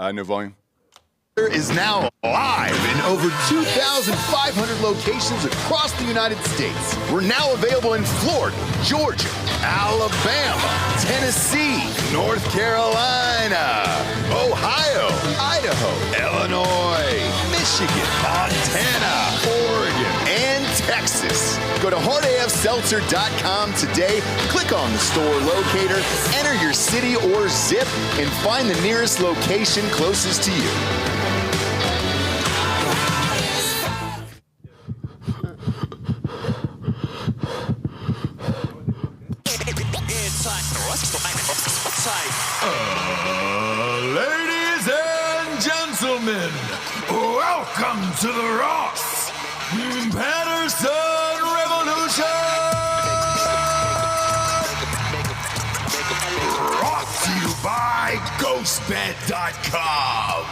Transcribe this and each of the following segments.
No volume. Is now live in over 2,500 locations across the United States. We're now available in Florida, Georgia, Alabama, Tennessee, North Carolina, Ohio, Idaho, Illinois, Michigan, Montana, Oregon, and Texas. Go to hardafseltzer.com today, click on the store locator, enter your city or zip, and find the nearest location closest to you. Ladies and gentlemen, welcome to the Ross Patterson Revolution! Brought to you by GhostBed.com.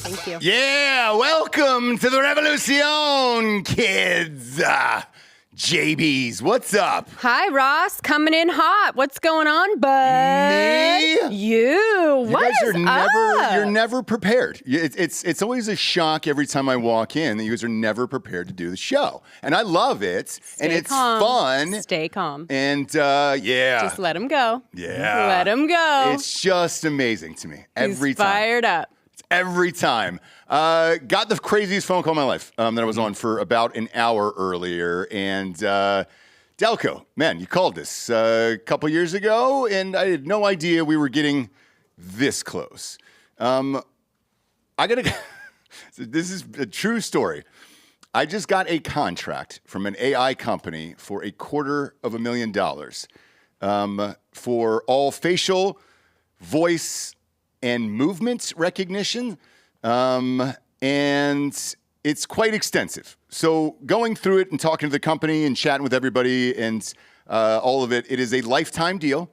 Thank you. Yeah, welcome to the Revolution, kids. JBs, what's up? Hi, Ross. Coming in hot. What's going on, bud? Me? You. What guys is are up? You're never prepared. It's always a shock every time I walk in that you guys are never prepared to do the show. And I love it. And it's calm. fun. Stay calm. And yeah. Just let him go. Yeah. Let him go. It's just amazing to me. Every He's time. fired up. Every time. Got the craziest phone call of my life that I was on for about an hour earlier. And Delco, man, you called this a couple years ago, and I had no idea we were getting this close. I gotta. This is a true story. I just got a contract from an AI company for $250,000 for all facial, voice, and movement recognition, and it's quite extensive. So going through it and talking to the company and chatting with everybody and all of it, it is a lifetime deal.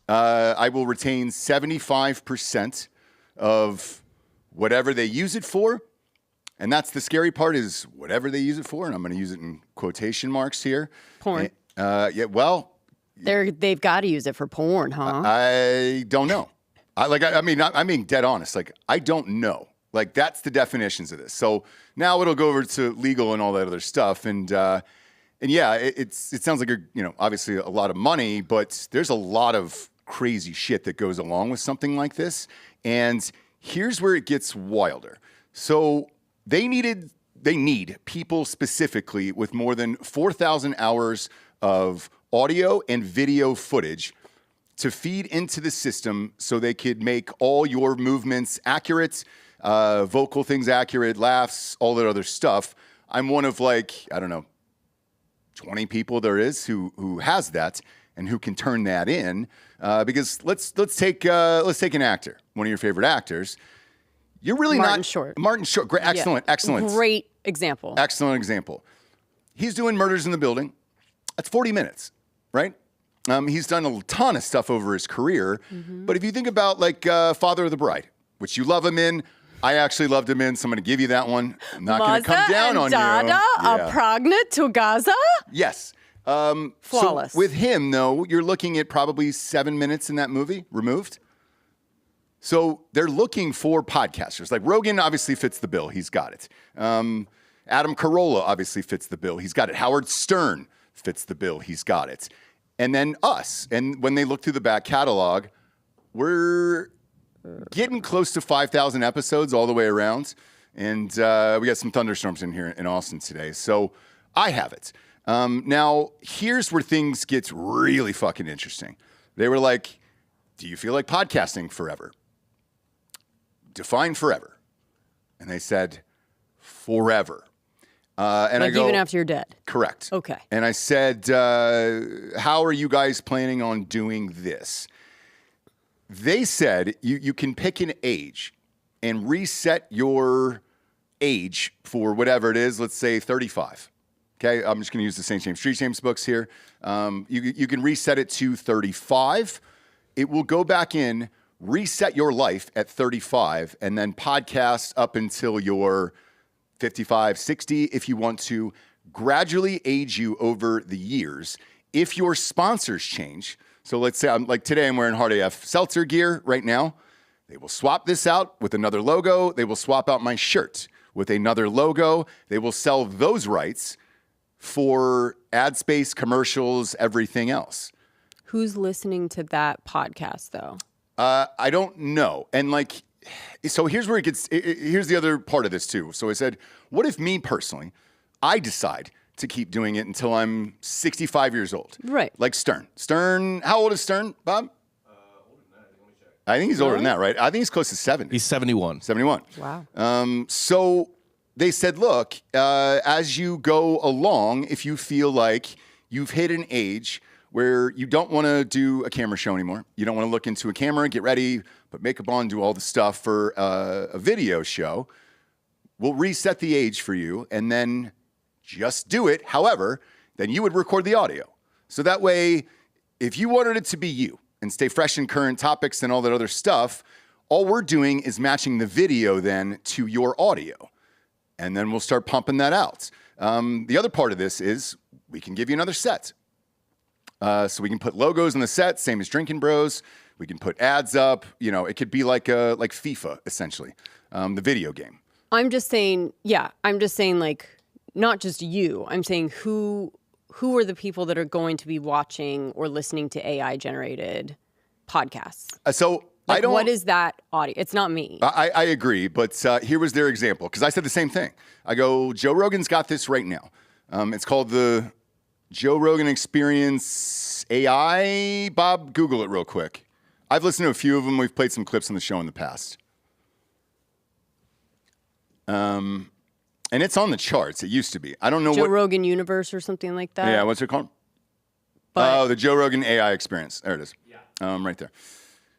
I will retain 75% of whatever they use it for, and that's the scary part is whatever they use it for, and I'm going to use it in quotation marks here. Porn. Yeah, well. They've got to use it for porn, huh? I don't know. I mean, dead honest. Like, I don't know. Like, that's the definitions of this. So now it'll go over to legal and all that other stuff. And yeah, it sounds like obviously a lot of money, but there's a lot of crazy shit that goes along with something like this. And here's where it gets wilder. So they need people specifically with more than 4,000 hours of audio and video footage to feed into the system so they could make all your movements accurate, vocal things accurate, laughs, all that other stuff. I'm one of 20 people there is who has that and who can turn that in. Because let's take an actor, one of your favorite actors. You're really Martin Short. Martin Short. Great, excellent, Yeah. excellent. Great example. Excellent example. He's doing Murders in the Building. That's 40 minutes, right? He's done a ton of stuff over his career. Mm-hmm. But if you think about Father of the Bride, which you love him in, I actually loved him in, so I'm going to give you that one. I'm not going to come down on Dada, you. a progna to Gaza? Yes. Flawless. So with him, though, you're looking at probably 7 minutes in that movie removed. So they're looking for podcasters. Like Rogan obviously fits the bill. He's got it. Adam Carolla obviously fits the bill. He's got it. Howard Stern fits the bill. He's got it. And then us. And when they look through the back catalog, we're getting close to 5,000 episodes all the way around. And we got some thunderstorms in here in Austin today. So I have it. Now, here's where things get really fucking interesting. They were like, do you feel like podcasting forever? Define forever. And they said, forever. And I go, even after you're dead? Correct. Okay. And I said, how are you guys planning on doing this? They said you can pick an age and reset your age for whatever it is, let's say 35. Okay, I'm just going to use the St. James Street James books here. You can reset it to 35. It will go back in, reset your life at 35, and then podcast up until you're 55, 60, if you want to gradually age you over the years. If your sponsors change, so let's say today I'm wearing Hard AF Seltzer gear right now. They will swap this out with another logo. They will swap out my shirt with another logo. They will sell those rights for ad space, commercials, everything else. Who's listening to that podcast, though? I don't know. And so here's where here's the other part of this too. So I said, what if me personally, I decide to keep doing it until I'm 65 years old? Right. Like Stern. Stern, how old is Stern, Bob? I think he's older than that, right? I think he's close to 70. He's 71. 71. Wow. So they said, look, as you go along, if you feel like you've hit an age where you don't want to do a camera show anymore, you don't want to look into a camera, get ready, put makeup on, do all the stuff for a video show, we'll reset the age for you and then just do it. However, then you would record the audio. So that way, if you wanted it to be you, and stay fresh in current topics and all that other stuff, all we're doing is matching the video then to your audio. And then we'll start pumping that out. The other part of this is we can give you another set. So we can put logos in the set, same as Drinkin' Bros. We can put ads up. You know, it could be like FIFA, essentially, the video game. I'm just saying, not just you. I'm saying who are the people that are going to be watching or listening to AI-generated podcasts? What is that audio? It's not me. I agree, but here was their example, because I said the same thing. I go, Joe Rogan's got this right now. It's called the Joe Rogan Experience AI. Bob, Google it real quick. I've listened to a few of them. We've played some clips on the show in the past. And it's on the charts. It used to be. I don't know Joe Rogan Universe or something like that. Yeah, what's it called? The Joe Rogan AI Experience. There it is. Yeah. Right there.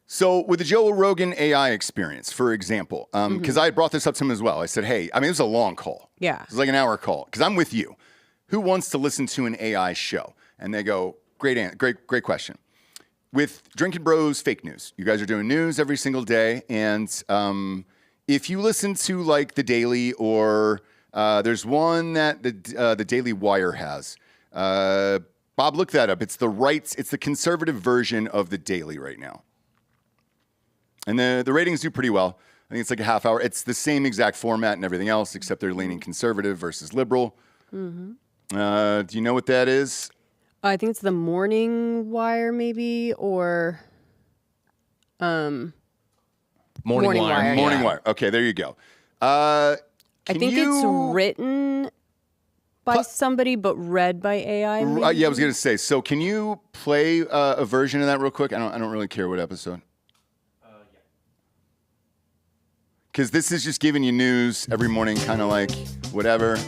So with the Joe Rogan AI Experience, for example, because I brought this up to him as well. I said, hey, it was a long call. Yeah. It was like an hour call, because I'm with you. Who wants to listen to an AI show? And they go, great question. With Drinkin' Bros Fake News, you guys are doing news every single day. And if you listen to The Daily or... there's one that the Daily Wire has. Bob, look that up. It's the conservative version of the Daily right now. And the ratings do pretty well. I think it's like a half hour. It's the same exact format and everything else, except they're leaning conservative versus liberal. Mm-hmm. Do you know what that is? I think it's the Morning Wire, maybe, or Morning Wire. Morning Wire. Okay, there you go. I think it's written by somebody, but read by AI. Yeah, I was gonna say. So, can you play a version of that real quick? I don't really care what episode. Yeah. Because this is just giving you news every morning, kind of like whatever.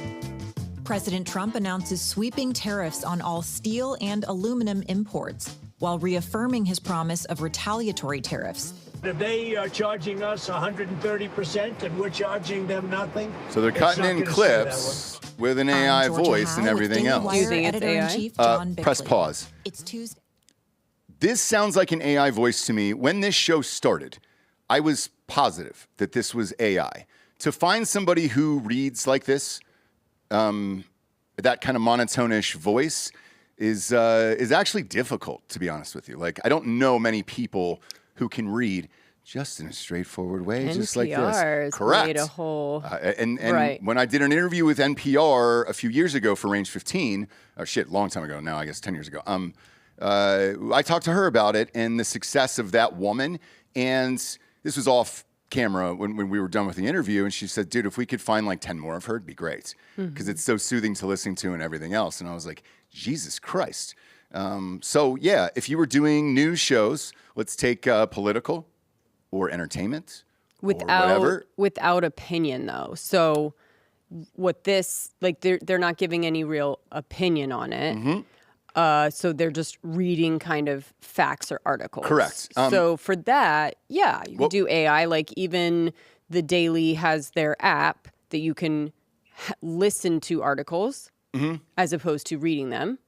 President Trump announces sweeping tariffs on all steel and aluminum imports, while reaffirming his promise of retaliatory tariffs. If they are charging us 130% and we're charging them nothing, so they're cutting in clips with an AI voice and everything else. Do you think it's AI? Press pause. It's Tuesday. This sounds like an AI voice to me. When this show started, I was positive that this was AI. To find somebody who reads like this, that kind of monotone-ish voice is actually difficult, to be honest with you. I don't know many people who can read just in a straightforward way, just like this. Correct. Made a whole and right. When I did an interview with NPR a few years ago for Range 15, long time ago now, I guess 10 years ago, I talked to her about it and the success of that woman. And this was off camera when we were done with the interview. And she said, dude, if we could find 10 more of her, it'd be great. Because it's so soothing to listen to and everything else. And I was like, Jesus Christ. So yeah, if you were doing news shows, let's take political or entertainment or whatever. Without opinion, though. So what this, they're not giving any real opinion on it. Mm-hmm. So they're just reading kind of facts or articles. Correct. So for that, yeah, you can do AI. Even the Daily has their app that you can listen to articles as opposed to reading them.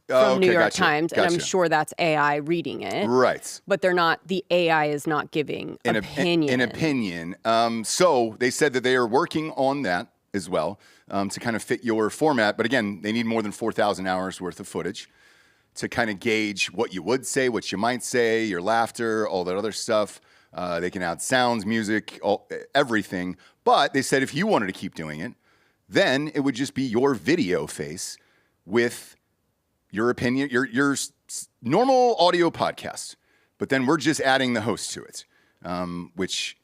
From New York Times, and I'm sure that's AI reading it. Right. But the AI is not giving opinion. An opinion. So they said that they are working on that. as well to kind of fit your format. But again, they need more than 4,000 hours worth of footage to kind of gauge what you would say, what you might say, your laughter, all that other stuff. They can add sounds, music, everything. But they said if you wanted to keep doing it, then it would just be your video face with your opinion, your normal audio podcast. But then we're just adding the host to it, which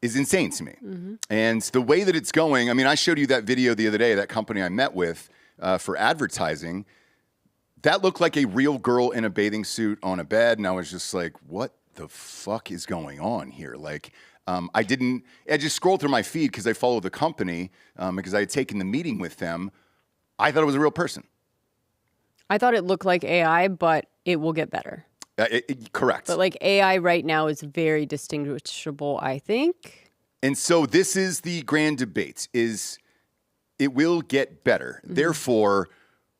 is insane to me. Mm-hmm. And the way that it's going, I mean, I showed you that video the other day, that company I met with for advertising. That looked like a real girl in a bathing suit on a bed. And I was just like, what the fuck is going on here? Like, I just scrolled through my feed because I follow the company because I had taken the meeting with them. I thought it was a real person. I thought it looked like AI, but it will get better. Correct. But like AI right now is very distinguishable, I think. And so this is the grand debate, is it will get better. Mm-hmm. Therefore,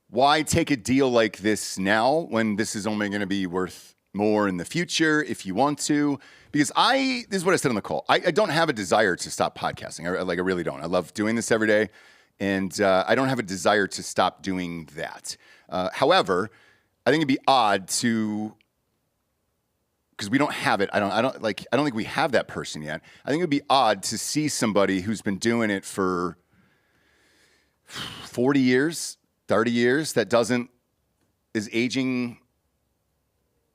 why take a deal like this now when this is only going to be worth more in the future if you want to? Because this is what I said on the call. I don't have a desire to stop podcasting. I really don't. I love doing this every day. And I don't have a desire to stop doing that. However, I think it'd be odd to, because we don't have it. I don't think we have that person yet. I think it'd be odd to see somebody who's been doing it for 40 years, 30 years that is aging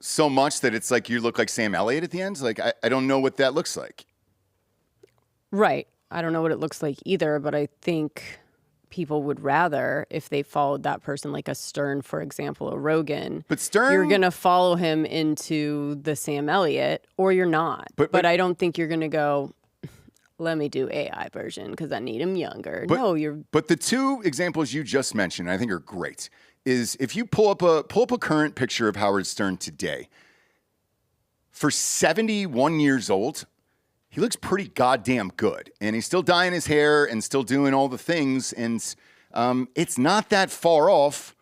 so much that it's like you look like Sam Elliott at the end. Like, I don't know what that looks like. Right. I don't know what it looks like either, but I think people would rather if they followed that person, like a Stern, for example, a Rogan. But Stern, you're going to follow him into the Sam Elliott, or you're not. But I don't think you're going to go, let me do AI version because I need him younger. But the two examples you just mentioned, I think are great, is if you pull up a current picture of Howard Stern today, for 71 years old, he looks pretty goddamn good. And he's still dyeing his hair and still doing all the things. And it's not that far off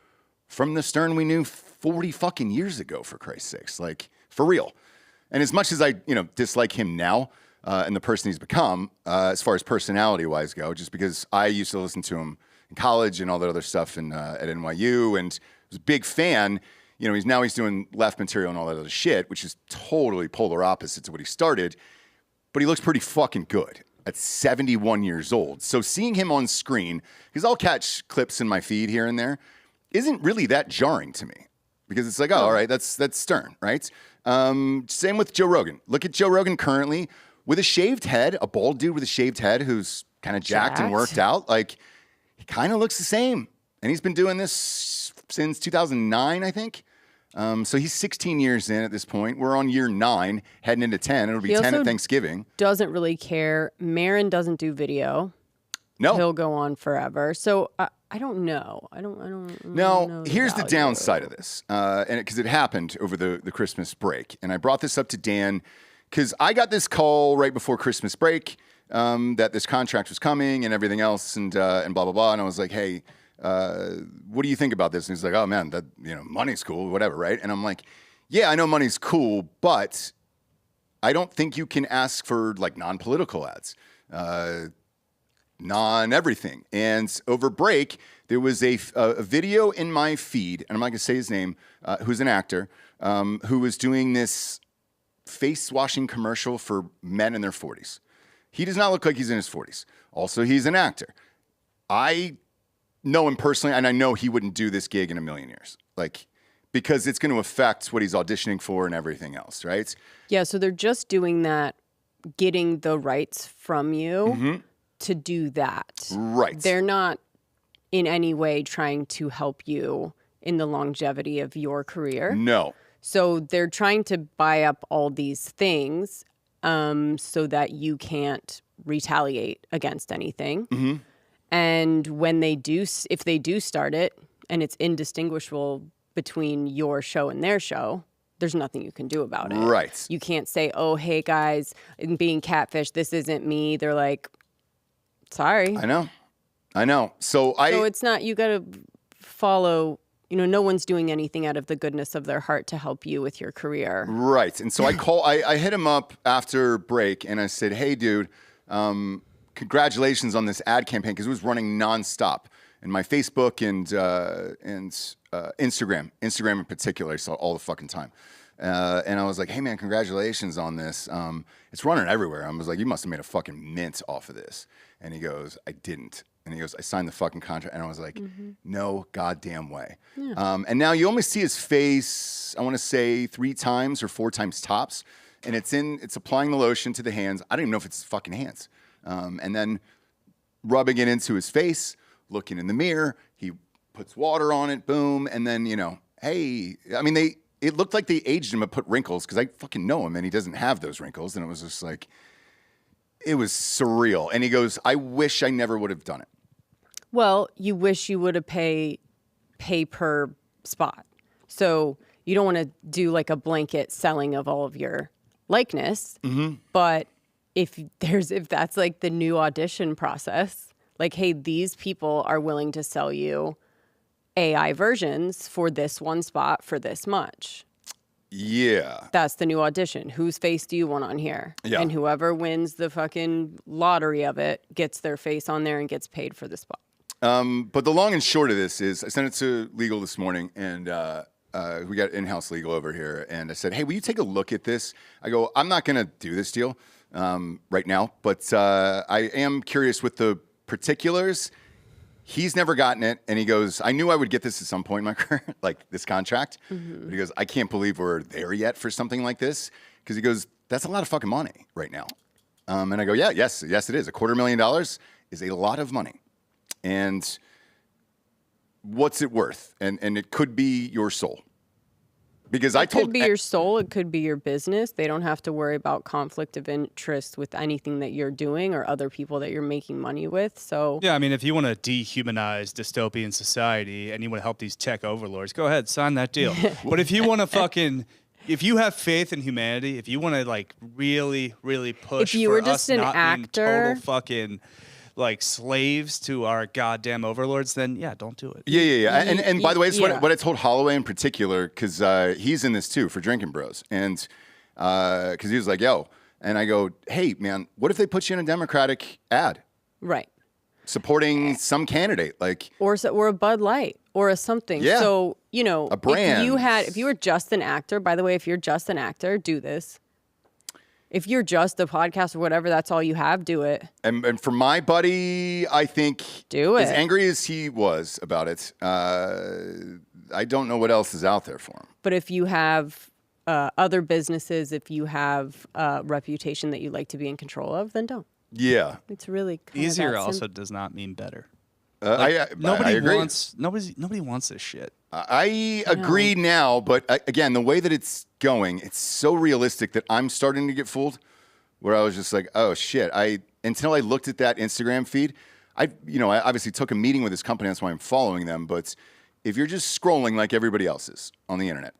from the Stern we knew 40 fucking years ago, for Christ's sakes. Like, for real. And as much as I, dislike him now and the person he's become, as far as personality-wise go, just because I used to listen to him in college and all that other stuff at NYU and was a big fan. He's doing left material and all that other shit, which is totally polar opposite to what he started. But he looks pretty fucking good at 71 years old. So seeing him on screen, because I'll catch clips in my feed here and there, isn't really that jarring to me. Because it's like, oh, all right, that's Stern, right? Same with Joe Rogan. Look at Joe Rogan currently with a shaved head, a bald dude with a shaved head who's kind of jacked and worked out. Like, he kind of looks the same. And he's been doing this since 2009, I think. So he's 16 years in at this point. We're on year 9, heading into 10. It'll be 10 at Thanksgiving. Doesn't really care. Marin doesn't do video. No. He'll go on forever. So I don't know. I don't know. Here's the downside of this. And because it happened over the Christmas break. And I brought this up to Dan because I got this call right before Christmas break that this contract was coming and everything else and blah, blah, blah. And I was like, hey, what do you think about this? And he's like, oh man, that, money's cool, whatever, right? And I'm like, yeah, I know money's cool, but I don't think you can ask for like non-political ads, non-everything. And over break, there was a video in my feed, and I'm not gonna say his name, who's an actor, who was doing this face washing commercial for men in their 40s. He does not look like he's in his 40s. Also, he's an actor. I know him personally, and I know he wouldn't do this gig in a million years. Like, because it's going to affect what he's auditioning for and everything else, right? Yeah, so they're just doing that, getting the rights from you to do that. Right. They're not in any way trying to help you in the longevity of your career. No. So they're trying to buy up all these things so that you can't retaliate against anything. Mm-hmm. And when they do, if they do start it and it's indistinguishable between your show and their show, there's nothing you can do about it. Right. You can't say, oh, hey, guys, in being catfish, this isn't me. They're like, sorry. I know. So it's not, you got to follow, no one's doing anything out of the goodness of their heart to help you with your career. Right. And so I hit him up after break and I said, hey, dude, congratulations on this ad campaign, because it was running nonstop. And my Facebook and Instagram in particular, I saw all the fucking time. And I was like, hey, man, congratulations on this. It's running everywhere. I was like, you must have made a fucking mint off of this. And he goes, I didn't. And he goes, I signed the fucking contract. And I was like, no goddamn way. Yeah. And now you only see his face, I want to say 3 times or 4 times tops. And it's applying the lotion to the hands. I don't even know if it's fucking hands. And then rubbing it into his face, looking in the mirror. He puts water on it, boom. And then, hey, I mean, it looked like they aged him and put wrinkles, because I fucking know him and he doesn't have those wrinkles. And it was just like, it was surreal. And he goes, I wish I never would have done it. Well, you wish you would have pay per spot. So you don't want to do like a blanket selling of all of your likeness. Mm-hmm. But if that's like the new audition process, like, hey, these people are willing to sell you AI versions for this one spot for this much. Yeah. That's the new audition. Whose face do you want on here? Yeah. And whoever wins the fucking lottery of it gets their face on there and gets paid for the spot. But the long and short of this is I sent it to legal this morning, and we got in-house legal over here. And I said, hey, will you take a look at this? I go, I'm not going to do this deal right now, but I am curious with the particulars. He's never gotten it, and he goes, I knew I would get this at some point in my career, like this contract. Mm-hmm. But he goes, I can't believe we're there yet for something like this, because he goes, that's a lot of fucking money right now. And I go, yes, it is. $250,000 is a lot of money. And what's it worth? And it could be your soul. Because it could be your soul. It could be your business. They don't have to worry about conflict of interest with anything that you're doing or other people that you're making money with. So yeah, I mean, if you want to dehumanize dystopian society and you want to help these tech overlords, go ahead, sign that deal. But if you want to if you have faith in humanity, if you want to like really, really push if you for were just us an not actor, being total fucking like slaves to our goddamn overlords, then yeah, don't do it. Yeah. And by the way, it's what I told Holloway in particular, because he's in this too for Drinkin Bros. And because he was like, yo, and I go, hey, man, what if they put you in a Democratic ad? Right. Supporting some candidate, like. Or a Bud Light or a something. Yeah. So, a brand. If you were just an actor, by the way, if you're just an actor, do this. If you're just a podcast or whatever, that's all you have, do it. And for my buddy, I think do it. As angry as he was about it, I don't know what else is out there for him. But if you have other businesses, if you have a reputation that you like to be in control of, then don't. Yeah. It's really kind easier. of Also does not mean better. Nobody wants this shit. I agree now, but again, the way that it's going, it's so realistic that I'm starting to get fooled. Where I was just like, oh shit! Until I looked at that Instagram feed, I obviously took a meeting with this company. That's why I'm following them. But if you're just scrolling like everybody else is on the internet,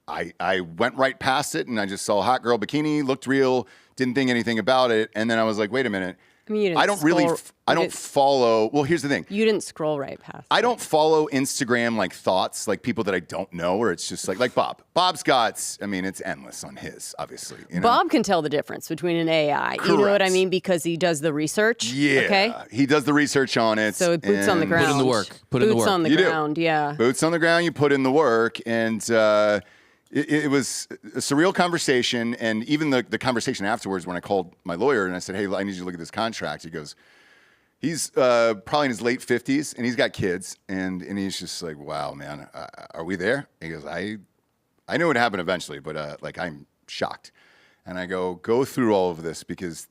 I went right past it and I just saw a hot girl bikini, looked real, didn't think anything about it, and then I was like, wait a minute. I mean, I don't follow. Well, here's the thing. You didn't scroll right past. I don't follow Instagram like thoughts, like people that I don't know, or it's just like Bob. Bob's got. I mean, it's endless on his, obviously. Bob can tell the difference between an AI. Correct. You know what I mean, because he does the research. Yeah. Okay. He does the research on it. So boots on the ground. Put in the work. Boots on the ground. Yeah. Boots on the ground. You put in the work, and. It was a surreal conversation, and even the conversation afterwards when I called my lawyer and I said, hey, I need you to look at this contract. He goes, he's probably in his late 50s, and he's got kids, and he's just like, wow, man, are we there? He goes, I knew it would happen eventually, but I'm shocked. And I go through all of this because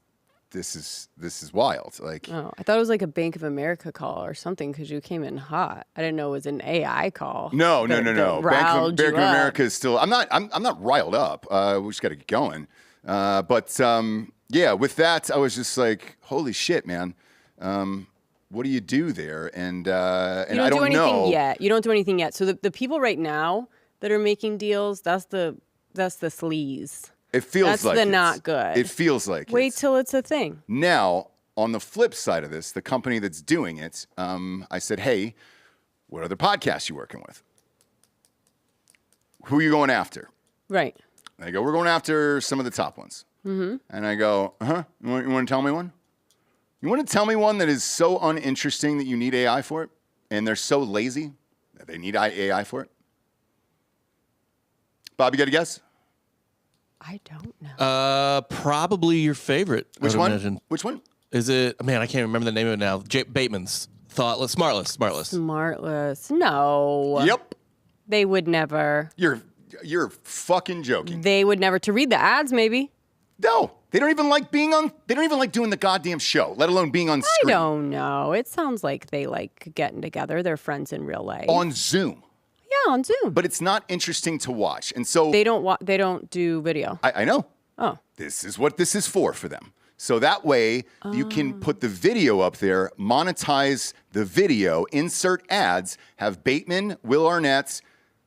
this is wild. Like, oh, I thought it was like a Bank of America call or something because you came in hot. I didn't know it was an AI call. No. Bank of America is still. I'm not riled up. We just got to get going. But with that, I was just like, holy shit, man. What do you do there? And I don't know yet. You don't do anything yet. So the people right now that are making deals, that's the sleaze. It feels That's like the not good. It feels like Wait till it's a thing. Now, on the flip side of this, the company that's doing it, I said, hey, what other podcasts you working with? Who are you going after? Right. And they go, we're going after some of the top ones. Mm-hmm. And I go, you want to tell me one? You want to tell me one that is so uninteresting that you need AI for it? And they're so lazy that they need AI for it? Bob, you got a guess? I don't know. Probably your favorite. Which I would one? imagine. Which one? Is it? Man, I can't remember the name of it now. Bateman's Thoughtless, Smartless. Smartless. No. Yep. They would never. You're fucking joking. They would never. To read the ads, maybe. No. They don't even like being on. They don't even like doing the goddamn show, let alone being on I screen. don't know. It sounds like they like getting together. They're friends in real life. On Zoom. Yeah, on Zoom. But it's not interesting to watch. And so They don't do video. I know. Oh. This is what this is for them. So that way you can put the video up there, monetize the video, insert ads, have Bateman, Will Arnett,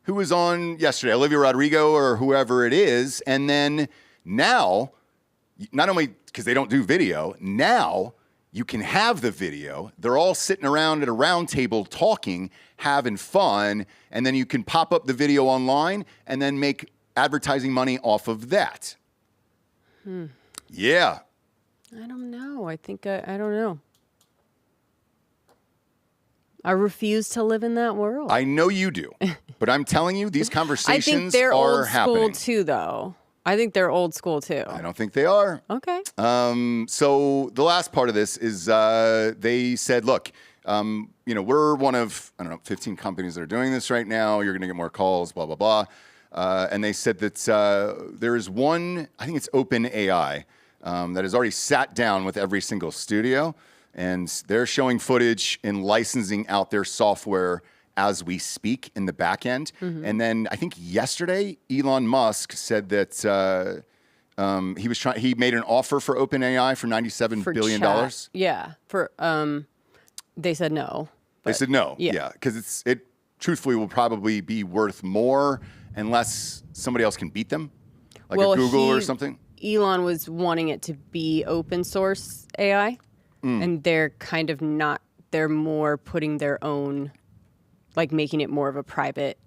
who was on yesterday, Olivia Rodrigo or whoever it is, and then now, not only because they don't do video, now you can have the video. They're all sitting around at a round table talking, having fun, and then you can pop up the video online and then make advertising money off of that. Yeah. I don't know. I think I don't know. I refuse to live in that world. I know you do, but I'm telling you, these I conversations think they're are old happening. school too, though. I think they're old school too. I don't think they are. Okay. So the last part of this is they said, look, we're one of, 15 companies that are doing this right now. You're going to get more calls, blah, blah, blah. And they said that there is one, I think it's OpenAI, that has already sat down with every single studio. And they're showing footage and licensing out their software as we speak in the back end. Mm-hmm. And then I think yesterday, Elon Musk said that he made an offer for OpenAI for $97 billion. Chat. Yeah. They said no. They said no. yeah. Yeah. Because it truthfully will probably be worth more unless somebody else can beat them, like a Google or something. Elon was wanting it to be open source AI, and they're kind of not. They're more putting their own, like making it more of a private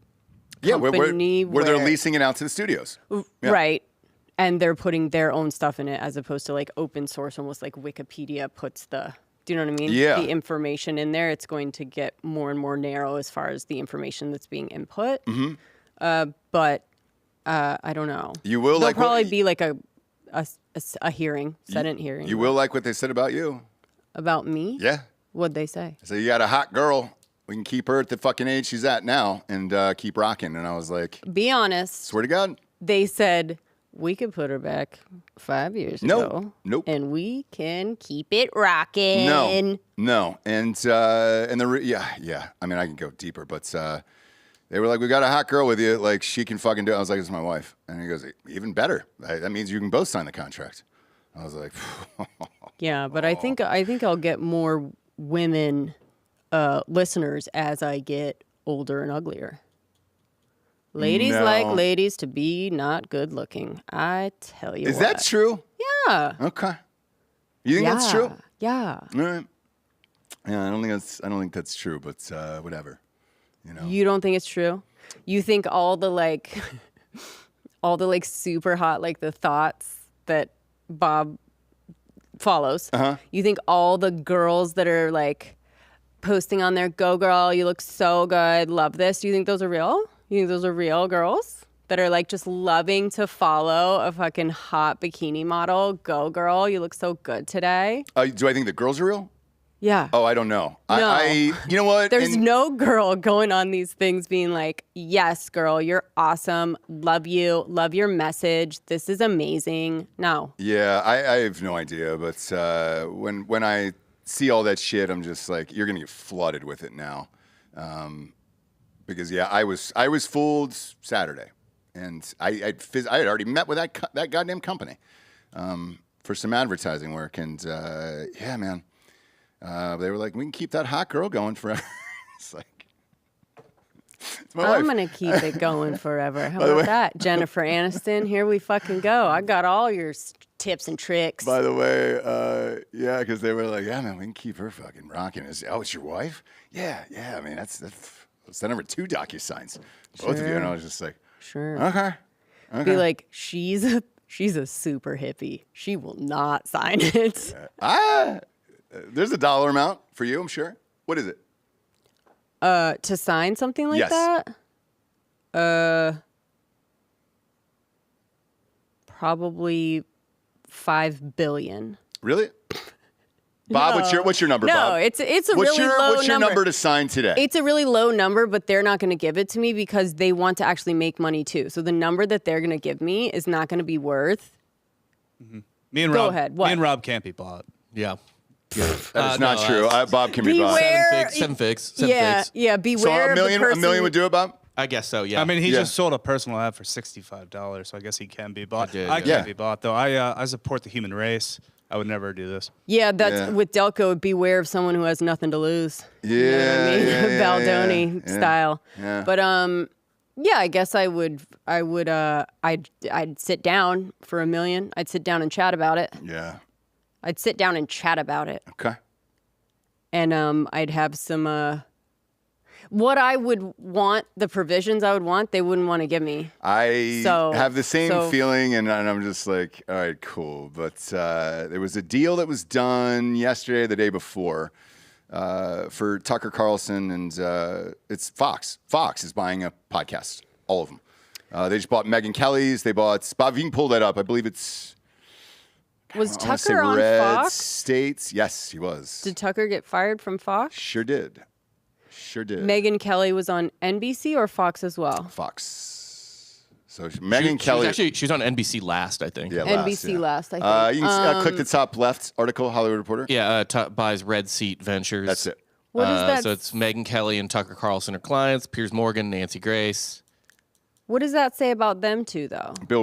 company. Where they're leasing it out to the studios. Yeah. Right. And they're putting their own stuff in it as opposed to like open source, almost like Wikipedia puts the, do you know what I mean? Yeah. The information in there, it's going to get more and more narrow as far as the information that's being input. Mm-hmm. But I don't know. You will There'll like probably be like a hearing, Senate hearing. You will like what they said about you. About me? Yeah. What'd they say? So you got a hot girl. We can keep her at the fucking age she's at now and keep rocking. And I was like, Be honest. swear to God. They said we could put her back 5 years ago. Nope. And we can keep it rocking. No. And yeah. I mean, I can go deeper, but they were like, we got a hot girl with you. Like, she can fucking do it. I was like, it's my wife. And he goes, even better. That means you can both sign the contract. I was like, Yeah, but I think I'll get more women listeners as I get older and uglier. Ladies like ladies to be not good looking. I tell you Is that true? Yeah. Okay. You think that's true? Yeah. All right. Yeah, I don't think that's true, but whatever. You don't think it's true? You think all the super hot, like the thoughts that Bob follows. You think all the girls that are like posting on there, go girl, you look so good, love this. Do you think those are real? You think those are real girls that are like just loving to follow a fucking hot bikini model? Go girl, you look so good today. Do I think the girls are real? Yeah. Oh, I don't know. No. You know what? There's no girl going on these things being like, yes, girl, you're awesome. Love you. Love your message. This is amazing. No. Yeah, I have no idea. But when I see all that shit, I'm just like, you're going to get flooded with it now. Because, yeah, I was fooled Saturday. And I had already met with that goddamn company for some advertising work. And, yeah, man. They were like, we can keep that hot girl going forever. It's like, it's my I'm wife. going to keep it going forever. How about that? Jennifer Aniston, here we fucking go. I got all your tips and tricks. By the way, yeah, because they were like, yeah, man, we can keep her fucking rocking. It's your wife? Yeah. I mean, that's send over 2 DocuSigns. Both of you. And I was just like, Sure. Okay. Be like, she's a super hippie. She will not sign it. There's a dollar amount for you, I'm sure. What is it? To sign something like Yes. that? Probably $5 billion. Really? Bob, what's your number, No, Bob? it's a really low number. What's your number to sign today? It's a really low number, but they're not going to give it to me because they want to actually make money too. So the number that they're going to give me is not going to be worth. Me and Go Rob, ahead. What? Me and Rob can't be bought. Yeah. That is not true. Bob can be bought. Beware. Seven figs. Yeah, Figs. beware So a of the million person. would do it, Bob? I guess so, yeah. I mean, he Yeah. just sold a personal ad for $65, so I guess he can be bought. did, I yeah. can't be bought though. I support the human race. I would never do this. Yeah, that's Yeah. with Delco. Beware of someone who has nothing to lose. Yeah, You know what I mean? yeah, Baldoni yeah. style. Yeah. But yeah, I guess I'd sit down for $1 million. I'd sit down and chat about it. Yeah. I'd sit down and chat about it. Okay. And I'd have some what I would want, the provisions I would want, they wouldn't want to give me. I So- have the same so- feeling, and I'm just like, all right, cool. But there was a deal that was done yesterday, the day before, for Tucker Carlson, and it's Fox. Fox is buying a podcast, all of them. They just bought Megyn Kelly's. They bought, Bob, you can pull that up. I believe it's, Was I wanna say Tucker on Red Fox? States. Yes, he was. Did Tucker get fired from Fox? Sure did. Sure did. Megyn Kelly was on NBC or Fox as well? Fox. So Megyn Kelly. She was on NBC last, I think. Yeah, NBC last, I think. You can click the top left article, Hollywood Reporter. Yeah, buys Red Seat Ventures. That's it. What is that? So it's Megyn Kelly and Tucker Carlson are clients. Piers Morgan, Nancy Grace. What does that say about them two, though? Bill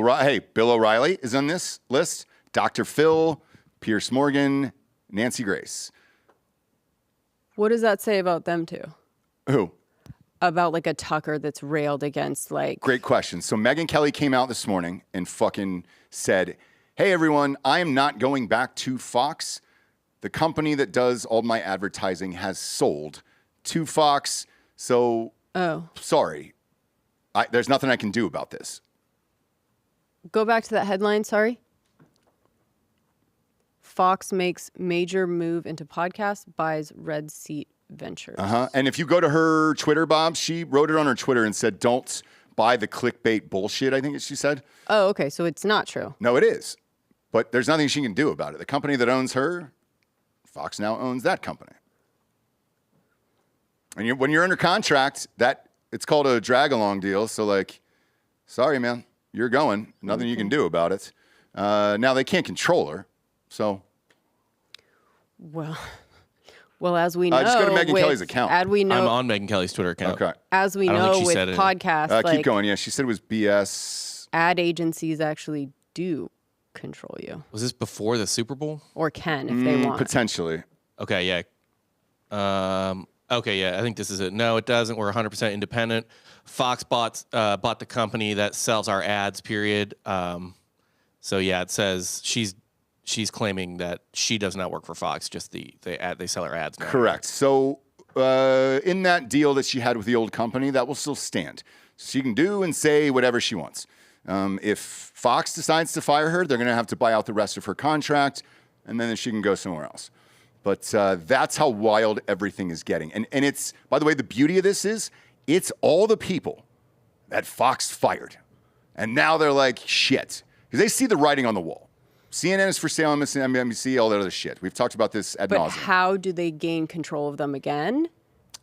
O'Reilly is on this list. Dr. Phil, Pierce Morgan, Nancy Grace. What does that say about them two? Who? About like a Tucker that's railed against like. Great question. So Megyn Kelly came out this morning and fucking said, hey, everyone, I am not going back to Fox. The company that does all my advertising has sold to Fox. So, sorry. There's nothing I can do about this. Go back to that headline, sorry. Fox makes major move into podcast, buys Red Seat Ventures. And if you go to her Twitter, Bob, she wrote it on her Twitter and said, don't buy the clickbait bullshit, I think she said. Oh, okay. So it's not true. No, it is. But there's nothing she can do about it. The company that owns her, Fox now owns that company. And when you're under contract, it's called a drag-along deal. So, like, sorry, man, you're going. Nothing you can do about it. Now, they can't control her. So, Well, as we know, just go to Megyn Kelly's account. As we know, I'm on Megyn Kelly's Twitter account. okay. as we I don't know think she with said it. podcasts, like Keep going. Yeah, she said it was BS. ad agencies actually do control you Was this before the Super Bowl? or can if they want. Potentially. Okay, yeah. Okay, yeah. I think this is it. No, it doesn't. We're 100% independent. Fox bought the company that sells our ads. Period. So yeah, it says she's claiming that she does not work for Fox. Just they sell her ads now. Correct. So in that deal that she had with the old company, that will still stand. She can do and say whatever she wants. If Fox decides to fire her, they're going to have to buy out the rest of her contract, and then she can go somewhere else. But that's how wild everything is getting. And it's, by the way, the beauty of this is it's all the people that Fox fired. And now they're like, shit. Because they see the writing on the wall. CNN is for sale, MSNBC, all that other shit. We've talked about this ad But nauseum. how do they gain control of them again?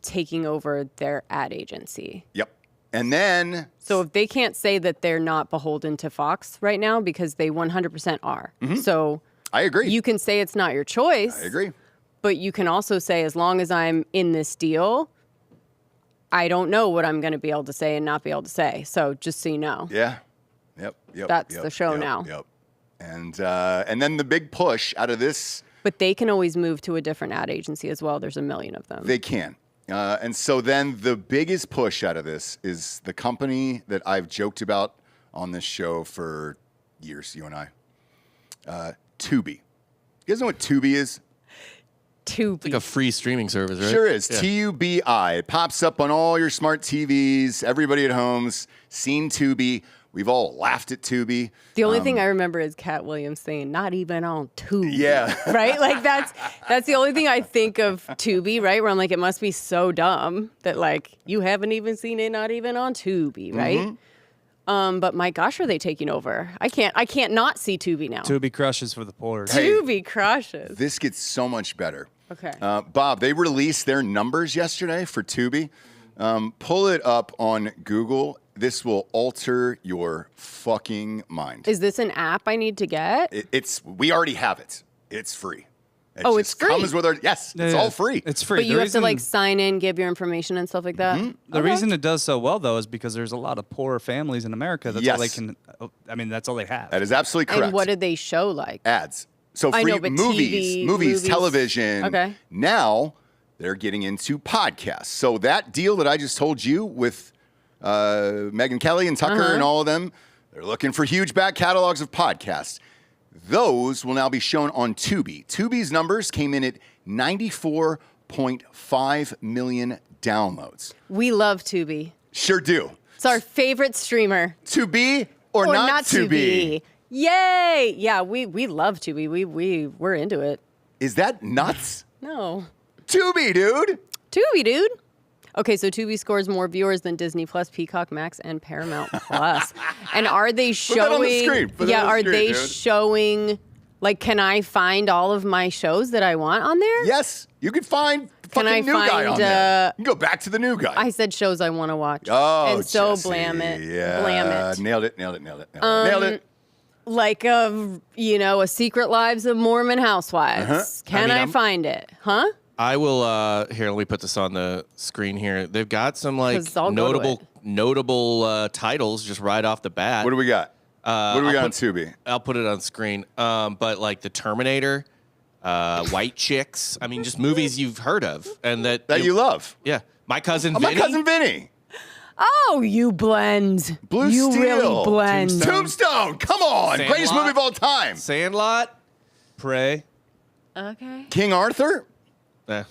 Taking over their ad agency. Yep. And then... So if they can't say that they're not beholden to Fox right now, because they 100% are. So I agree. you can say it's not your choice. I agree. But you can also say, as long as I'm in this deal, I don't know what I'm going to be able to say and not be able to say. So just so you know. Yeah. Yep. That's the show now. Yep. And then the big push out of this... But they can always move to a different ad agency as well. There's a million of them. They can. And so then the biggest push out of this is the company that I've joked about on this show for years, you and I. Tubi. You guys know what Tubi is? Tubi. Like a free streaming service, right? Sure is. Yeah. Tubi. It pops up on all your smart TVs. Everybody at home's seen Tubi. We've all laughed at Tubi. The only thing I remember is Cat Williams saying, "Not even on Tubi." Yeah. Right? Like that's the only thing I think of Tubi, right? Where I'm like, it must be so dumb that like you haven't even seen it, not even on Tubi, right? But my gosh, are they taking over? I can't not see Tubi now. Tubi crushes for the poor. Tubi crushes. This gets so much better. Okay. Bob, they released their numbers yesterday for Tubi. Pull it up on Google. This will alter your fucking mind. Is this an app I need to get? We already have it. It's free. Oh, it's free? Comes with our, yes, it's all free. It's free. But you have to like sign in, give your information and stuff like that? The reason it does so well, though, is because there's a lot of poor families in America. That's all they can. I mean, that's all they have. That is absolutely correct. And what did they show like? Ads. So I free know, but movies, television. Okay. Now they're getting into podcasts. So that deal that I just told you with Megyn Kelly and Tucker and all of them, they're looking for huge back catalogs of podcasts. Those will now be shown on Tubi. Tubi's numbers came in at 94.5 million downloads. We love Tubi. Sure do. It's our favorite streamer. Tubi or not to be? Yay! Yeah, we love Tubi. We're into it. Is that nuts? No. Tubi, dude. Tubi, dude. Okay, so Tubi scores more viewers than Disney Plus, Peacock Max, and Paramount Plus. And are they showing? Put that on the screen. Are they dude. showing? Like, can I find all of my shows that I want on there? Yes, you can find fucking new guy on there. You can go back to the new guy. I said shows I want to watch. Oh, and so Jessie, blam it. Yeah, Blam it. Nailed it. Nailed it. Like a Secret Lives of Mormon Housewives. Can I find it? Huh? I will. Here, let me put this on the screen here. They've got some like 'Cause I'll go to notable titles just right off the bat. What do we got? What do we got on Tubi? I'll put it on screen. But like the Terminator, White Chicks. I mean, just movies you've heard of and that you love. Yeah, My Cousin Oh, Vinny. My Cousin Vinny. Oh, you blend. Blue you Steel. really blend. Tombstone. Come on. Sandlot. Greatest movie of all time. Sandlot. Prey. Okay. King Arthur. That's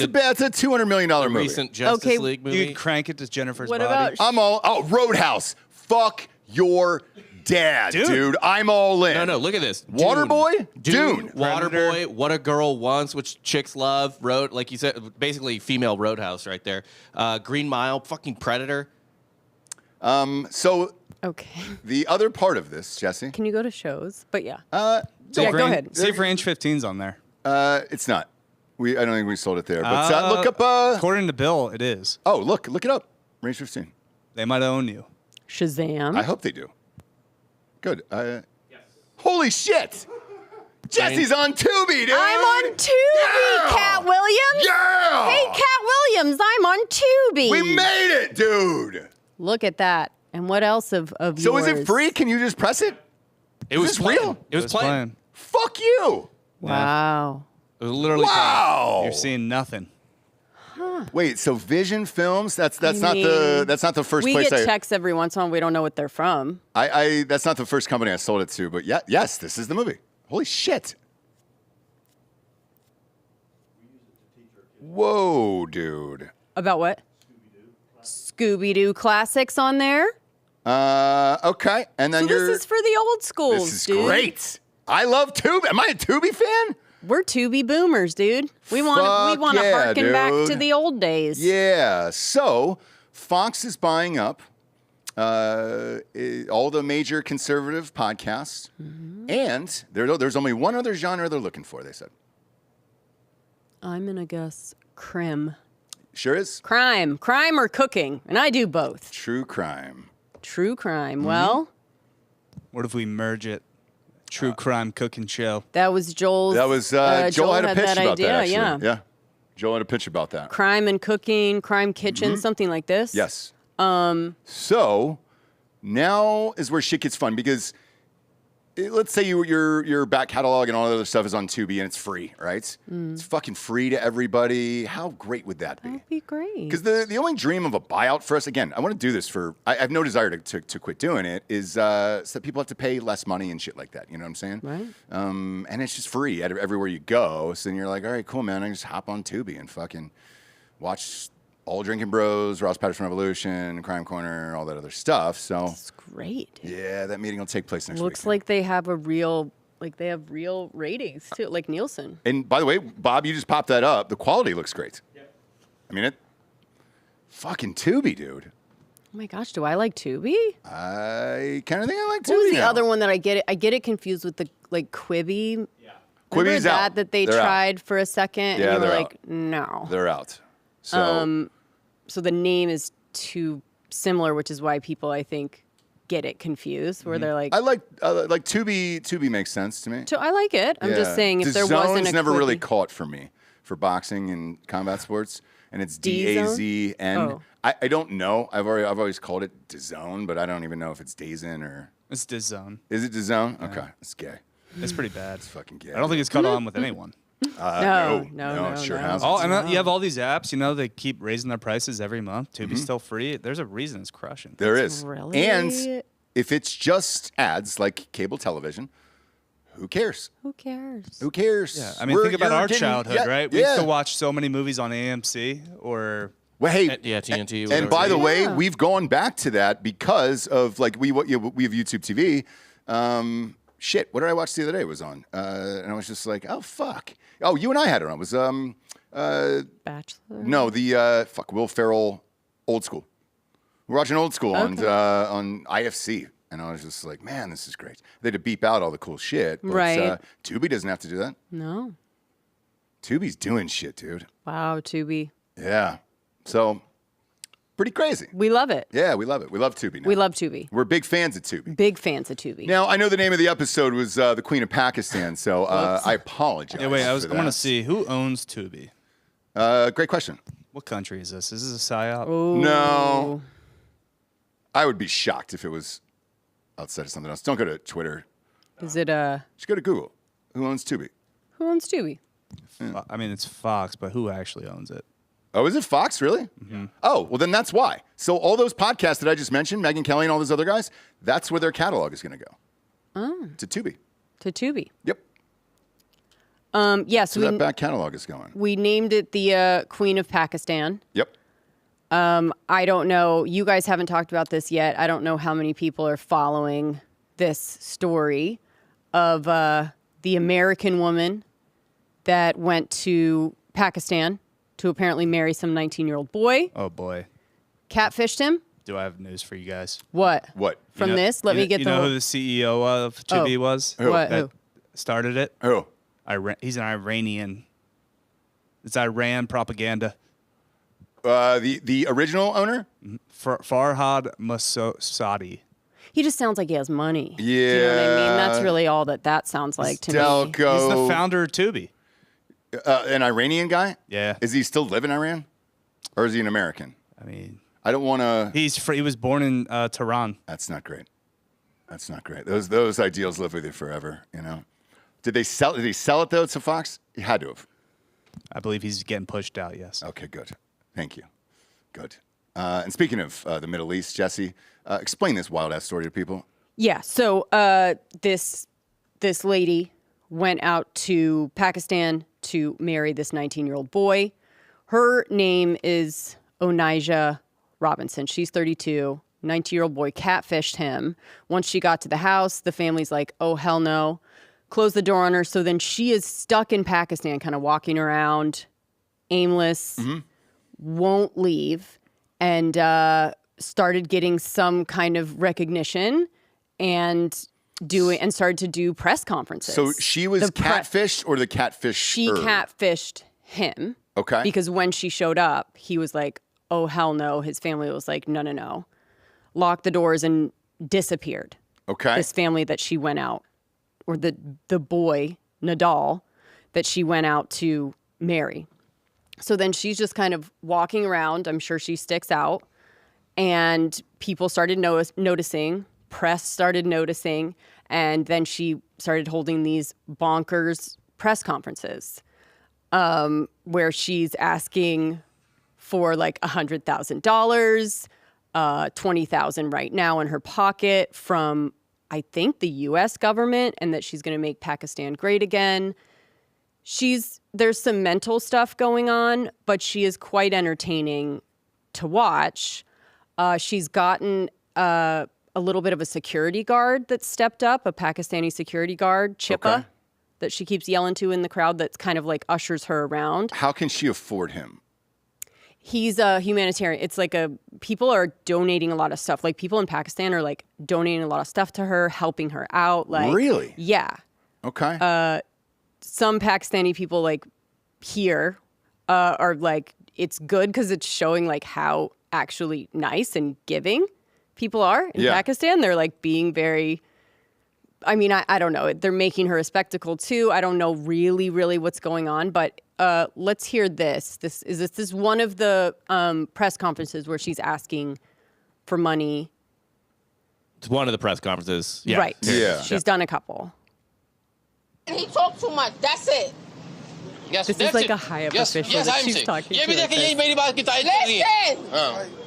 a $200 million movie. Recent Justice League movie. You'd crank it to Jennifer's What body. about Roadhouse. Fuck your dad, dude. I'm all in. No, look at this. Waterboy? Dune. Dune. Waterboy, What a Girl Wants, which chicks love. Like you said, basically female Roadhouse right there. Green Mile, fucking Predator. So Okay. the other part of this, Jessie. Can you go to shows? But yeah. See Yeah, if go Range- ahead. See if Range 15's on there. It's not. I don't think we sold it there. But look up. According to Bill, it is. Oh, look it up. Range 15. They might own you. Shazam. I hope they do. Good. Yes. Holy shit! Jesse's on Tubi, dude. I'm on Tubi, Yeah! Cat Williams. Yeah. Hey, Cat Williams, I'm on Tubi. We made it, dude. Look at that. And what else of So yours? is it free? Can you just press it? It was this real? It was playing. Fuck you. Wow. It was literally Wow. You're seeing nothing. Wait, so Vision Films? That's I not mean, the first We place get checks every once in a while. We don't know what they're from. I that's not the first company I sold it to, but yes, this is the movie. Holy shit. Whoa, dude. About what? Scooby-Doo classics on there. Okay. And then So this is for the old schools, This is dude. great. I love Tubi. Am I a Tubi fan? We're Tubi boomers, dude. We want to yeah, harken back to dude. the old days. Yeah. So Fox is buying up all the major conservative podcasts, and there's only one other genre they're looking for. They said. I'm gonna guess crime. Sure is. Crime or cooking, and I do both. True crime. True crime. Mm-hmm. Well, What if we merge it? True crime cooking show. that was Joel's. That was Joel had a pitch that about idea, that. Actually. yeah. Joel had a pitch about that. Crime and cooking, crime kitchen, something like this. Yes. So now is where shit gets fun because let's say your back catalog and all that other stuff is on Tubi and it's free, right? It's fucking free to everybody. How great would that be? That'd be great. Because the only dream of a buyout for us, again, I want to do this for, I have no desire to quit doing it, is so that people have to pay less money and shit like that. You know what I'm saying? Right. And it's just free everywhere you go. So then you're like, all right, cool, man. I can just hop on Tubi and fucking watch all Drinkin Bros, Ross Patterson Revolution, Crime Corner, all that other stuff. So It's great. yeah, that meeting will take place next week. Looks like they have real ratings too, like Nielsen. And by the way, Bob, you just popped that up. The quality looks great. Yep. I mean, fucking Tubi, dude. Oh my gosh, do I like Tubi? I kind of think I like Tubi. What was the now. other one that I get it confused with the like Quibi? Yeah. Quibi's out. That they They're tried out. for a second Yeah, and you were they're like, no. They're out. So So the name is too similar, which is why people I think get it confused. Where they're like, I like Tubi. Tubi makes sense to me. so I like it. I'm just Yeah. saying if there DAZN's wasn't a never Quibi. really caught for me for boxing and combat sports, and it's DAZN. Oh. I don't know. I've always called it DAZN, but I don't even know if it's DAZN or It's DAZN. is it DAZN? Okay, it's gay. It's pretty bad. It's fucking gay. I don't think it's caught on with anyone. No, it sure no. hasn't. Oh, and you have all these apps, they keep raising their prices every month. Tubi's still free. There's a reason it's crushing. There is. Really? And if it's just ads like cable television, who cares? Who cares? Who cares? Yeah, I mean, think about You're our getting- childhood, yeah, right? We yeah. used to watch so many movies on AMC or Well, hey, Yeah, TNT. and whatever. by the way, Yeah. we've gone back to that because of like we have YouTube TV. Shit, what did I watch the other day? It was on, and I was just like, oh fuck. Oh, you and I had it on. It was Bachelor. no the Will Ferrell Old School. We're watching Old School on IFC, and I was just like, man, this is great. They had to beep out all the cool shit, but, Right. Tubi doesn't have to do that. No. Tubi's doing shit, dude. Wow, Tubi. Yeah, so pretty crazy. We love it. Yeah, we love it. We love Tubi now. We love Tubi. We're big fans of Tubi. Big fans of Tubi. Now, I know the name of the episode was the Queen of Pakistan, so I apologize. Yeah, wait, I for want to that. see who owns Tubi. Great question. What country is this? Is this a psyop? Ooh. No. I would be shocked if it was outside of something else. Don't go to Twitter. Is it Just go to Google. Who owns Tubi? who owns Tubi? I mean, it's Fox, but who actually owns it? Oh, is it Fox, really? Mm-hmm. Oh, well, then that's why. So all those podcasts that I just mentioned, Megyn Kelly and all those other guys, that's where their catalog is going to go. Oh. To Tubi. To Tubi. Yep. Yes, So that back catalog is going. we named it the Queen of Pakistan. Yep. I don't know. You guys haven't talked about this yet. I don't know how many people are following this story of the American woman that went to Pakistan to apparently marry some 19-year-old boy. Oh, boy. Catfished him. Do I have news for you guys? What? What? From You know- this? Let you me know- get you the know whole- who the CEO of Tubi was? What? That Who? started it? Who? He's an Iranian. It's Iran propaganda. The original owner? Farhad Masadi. He just sounds like he has money. Yeah. Do you know what I mean? That's really all that sounds like to me. Stelco. He's the founder of Tubi. An Iranian guy? Yeah. Is he still live in Iran? Or is he an American? I mean, I don't want to. he was born in Tehran. That's not great. That's not great. Those ideals live with you forever, you know? Did he sell it, though, to Fox? He had to have. I believe he's getting pushed out, yes. Okay, good. Thank you. Good. And speaking of the Middle East, Jessie, explain this wild-ass story to people. Yeah. So this lady went out to Pakistan to marry this 19-year-old boy. Her name is Onijah Robinson. She's 32. 19-year-old boy catfished him. Once she got to the house, the family's like, oh, hell no. Closed the door on her. So then she is stuck in Pakistan, kind of walking around, aimless, won't leave, and started getting some kind of recognition and started to do press conferences. So she was catfished or the catfish? She catfished him. Okay. Because when she showed up, he was like, oh, hell no. His family was like, no. Locked the doors and disappeared. Okay. This family that she went out, or the boy, Nadal, that she went out to marry. So then she's just kind of walking around. I'm sure she sticks out. And people started noticing. Press started noticing. And then she started holding these bonkers press conferences where she's asking for like $100,000, $20,000 right now in her pocket from, I think, the U.S. government, and that she's going to make Pakistan great again. There's some mental stuff going on, but she is quite entertaining to watch. She's gotten a little bit of a security guard that stepped up, a Pakistani security guard, Chippa, that she keeps yelling to in the crowd that's kind of like ushers her around. How can she afford him? He's a humanitarian. It's like people are donating a lot of stuff. Like people in Pakistan are like donating a lot of stuff to her, helping her out. Like really? Yeah. Okay. Some Pakistani people like here are like, it's good because it's showing like how actually nice and giving people are in Pakistan. They're like being very, I mean, I don't know. They're making her a spectacle too. I don't know really what's going on, but let's hear this. This is one of the press conferences where she's asking for money. It's one of the press conferences. Yeah. Right. Yeah. She's done a couple. He talked too much. That's it. Yes, This is like a high-up official that she's talking to. Listen,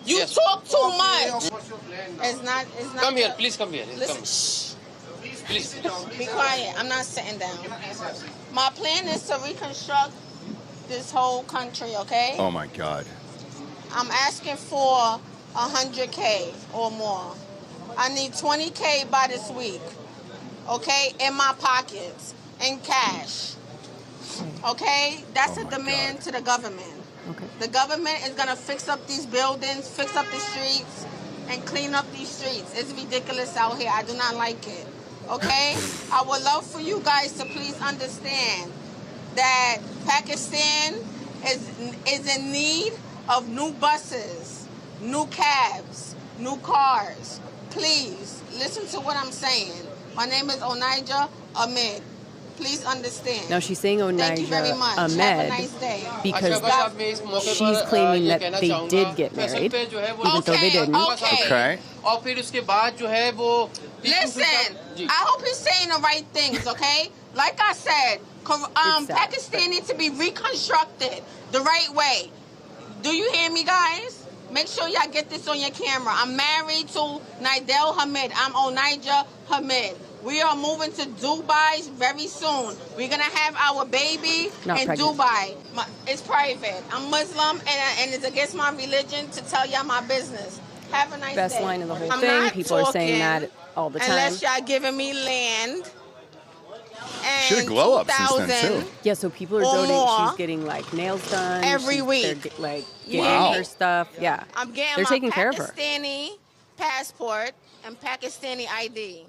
you talk too much. It's not. Come here, please come here. Listen, shh. Please. Be quiet. I'm not sitting down. My plan is to reconstruct this whole country, okay? Oh my God. I'm asking for 100K or more. I need 20K by this week, okay? In my pockets, in cash. Okay? That's a demand to the government. Okay. The government is gonna fix up these buildings, fix up the streets, and clean up these streets. It's ridiculous out here. I do not like it. Okay? I would love for you guys to please understand that Pakistan is in need of new buses, new cabs, new cars. Please listen to what I'm saying. My name is Onijah Ahmed. Please understand. Now she's saying Thank you very Onijah much. Ahmed Have a nice day. because she's claiming that they did get married, even though they didn't. Okay. Listen, I hope he's saying the right things, okay? Like I said, Pakistan needs to be reconstructed the right way. Do you hear me, guys? Make sure y'all get this on your camera. I'm married to Nidel Hamid. I'm Onijah Hamid. We are moving to Dubai very soon. We're going to have our baby in Dubai. It's private. I'm Muslim, and it's against my religion to tell y'all my business. Have a nice day. Best line of the whole thing. People are saying that all the time. Unless y'all giving me land. Should have glow up since then, too. Yeah, so people are donating. She's getting like nails done. Every week. They're like getting her stuff. Yeah. I'm getting they're taking care of her. Pakistani passport and Pakistani ID.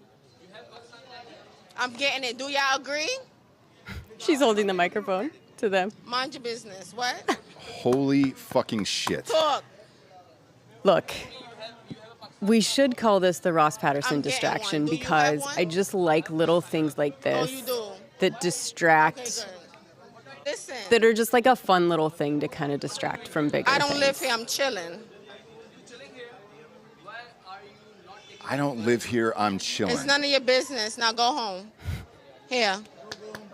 I'm getting it. Do y'all agree? She's holding the microphone to them. Mind your business. What? Holy fucking shit. Talk. Look, we should call this the Ross Patterson distraction because I just like little things like this that distract, Listen, that are just like a fun little thing to kind of distract from bigger I don't things. live here. I'm chilling. I don't live here. I'm chilling. It's none of your business. Now go home. Here.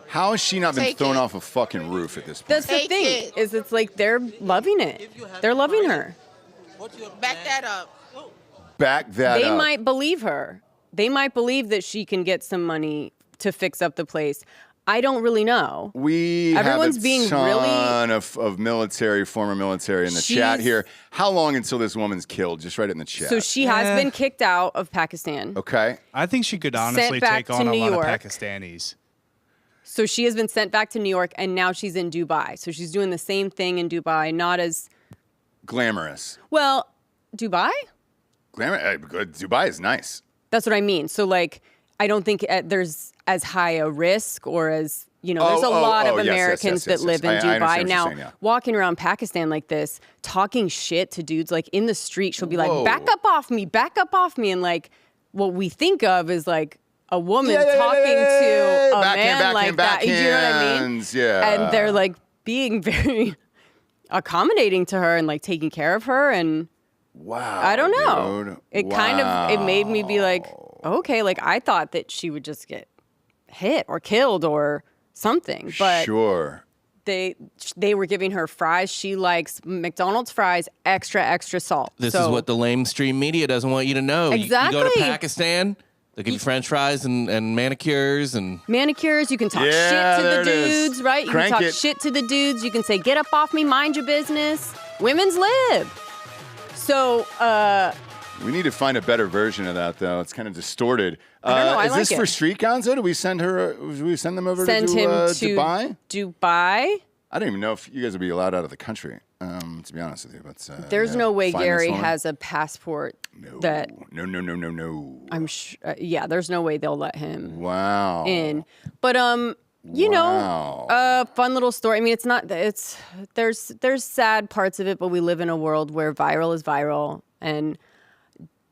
How has she not been Take thrown it. off a fucking roof at this point? That's the Take thing, it. is it's like they're loving it. They're loving her. Back that up. Back that They up. might believe her. They might believe that she can get some money to fix up the place. I don't really know. have Everyone's a being ton of military, former military in the chat here. How long until this woman's killed? Just write it in the chat. So she has been kicked out of Pakistan. Okay. I think she could honestly back take to on a New lot York. of Pakistanis. So she has been sent back to New York, and now she's in Dubai. So she's doing the same thing in Dubai, not as Glamorous. well. Dubai? Dubai is nice. That's what I mean. So like, I don't think there's as high a risk or as, you know, there's a lot of Americans that live in I understand Dubai. what you're Now, saying, yeah. walking around Pakistan like this, talking shit to dudes like in the street, she'll be Whoa. like, back up off me. And like, what we think of is like a woman talking to a man like that. You know what I mean? Yeah. And they're like being very accommodating to her and like taking care of her. And wow. I don't know. Dude. It kind of, it made me be like, okay, like I thought that she would just get hit or killed or something, but sure. They were giving her fries. She likes McDonald's fries, extra salt. This is what the lamestream media doesn't want you to know. Exactly. You go to Pakistan, they give you French fries and manicures and manicures. You can talk shit to the dudes, right? You can talk shit to the dudes. You can say, "Get up off me, mind your business." Women's lib. So, We need to find a better version of that, though. It's kind of distorted. I don't know. I is like this it. for Street Gonzo? Do we send them over send to him to Dubai? Dubai. I don't even know if you guys would be allowed out of the country, to be honest with you. But There's no way find this Gary woman. has a passport that. No. I'm sure. Yeah, there's no way they'll let him Wow. in. But you know, fun little story. I mean, it's not. There's sad parts of it, but we live in a world where viral is viral. And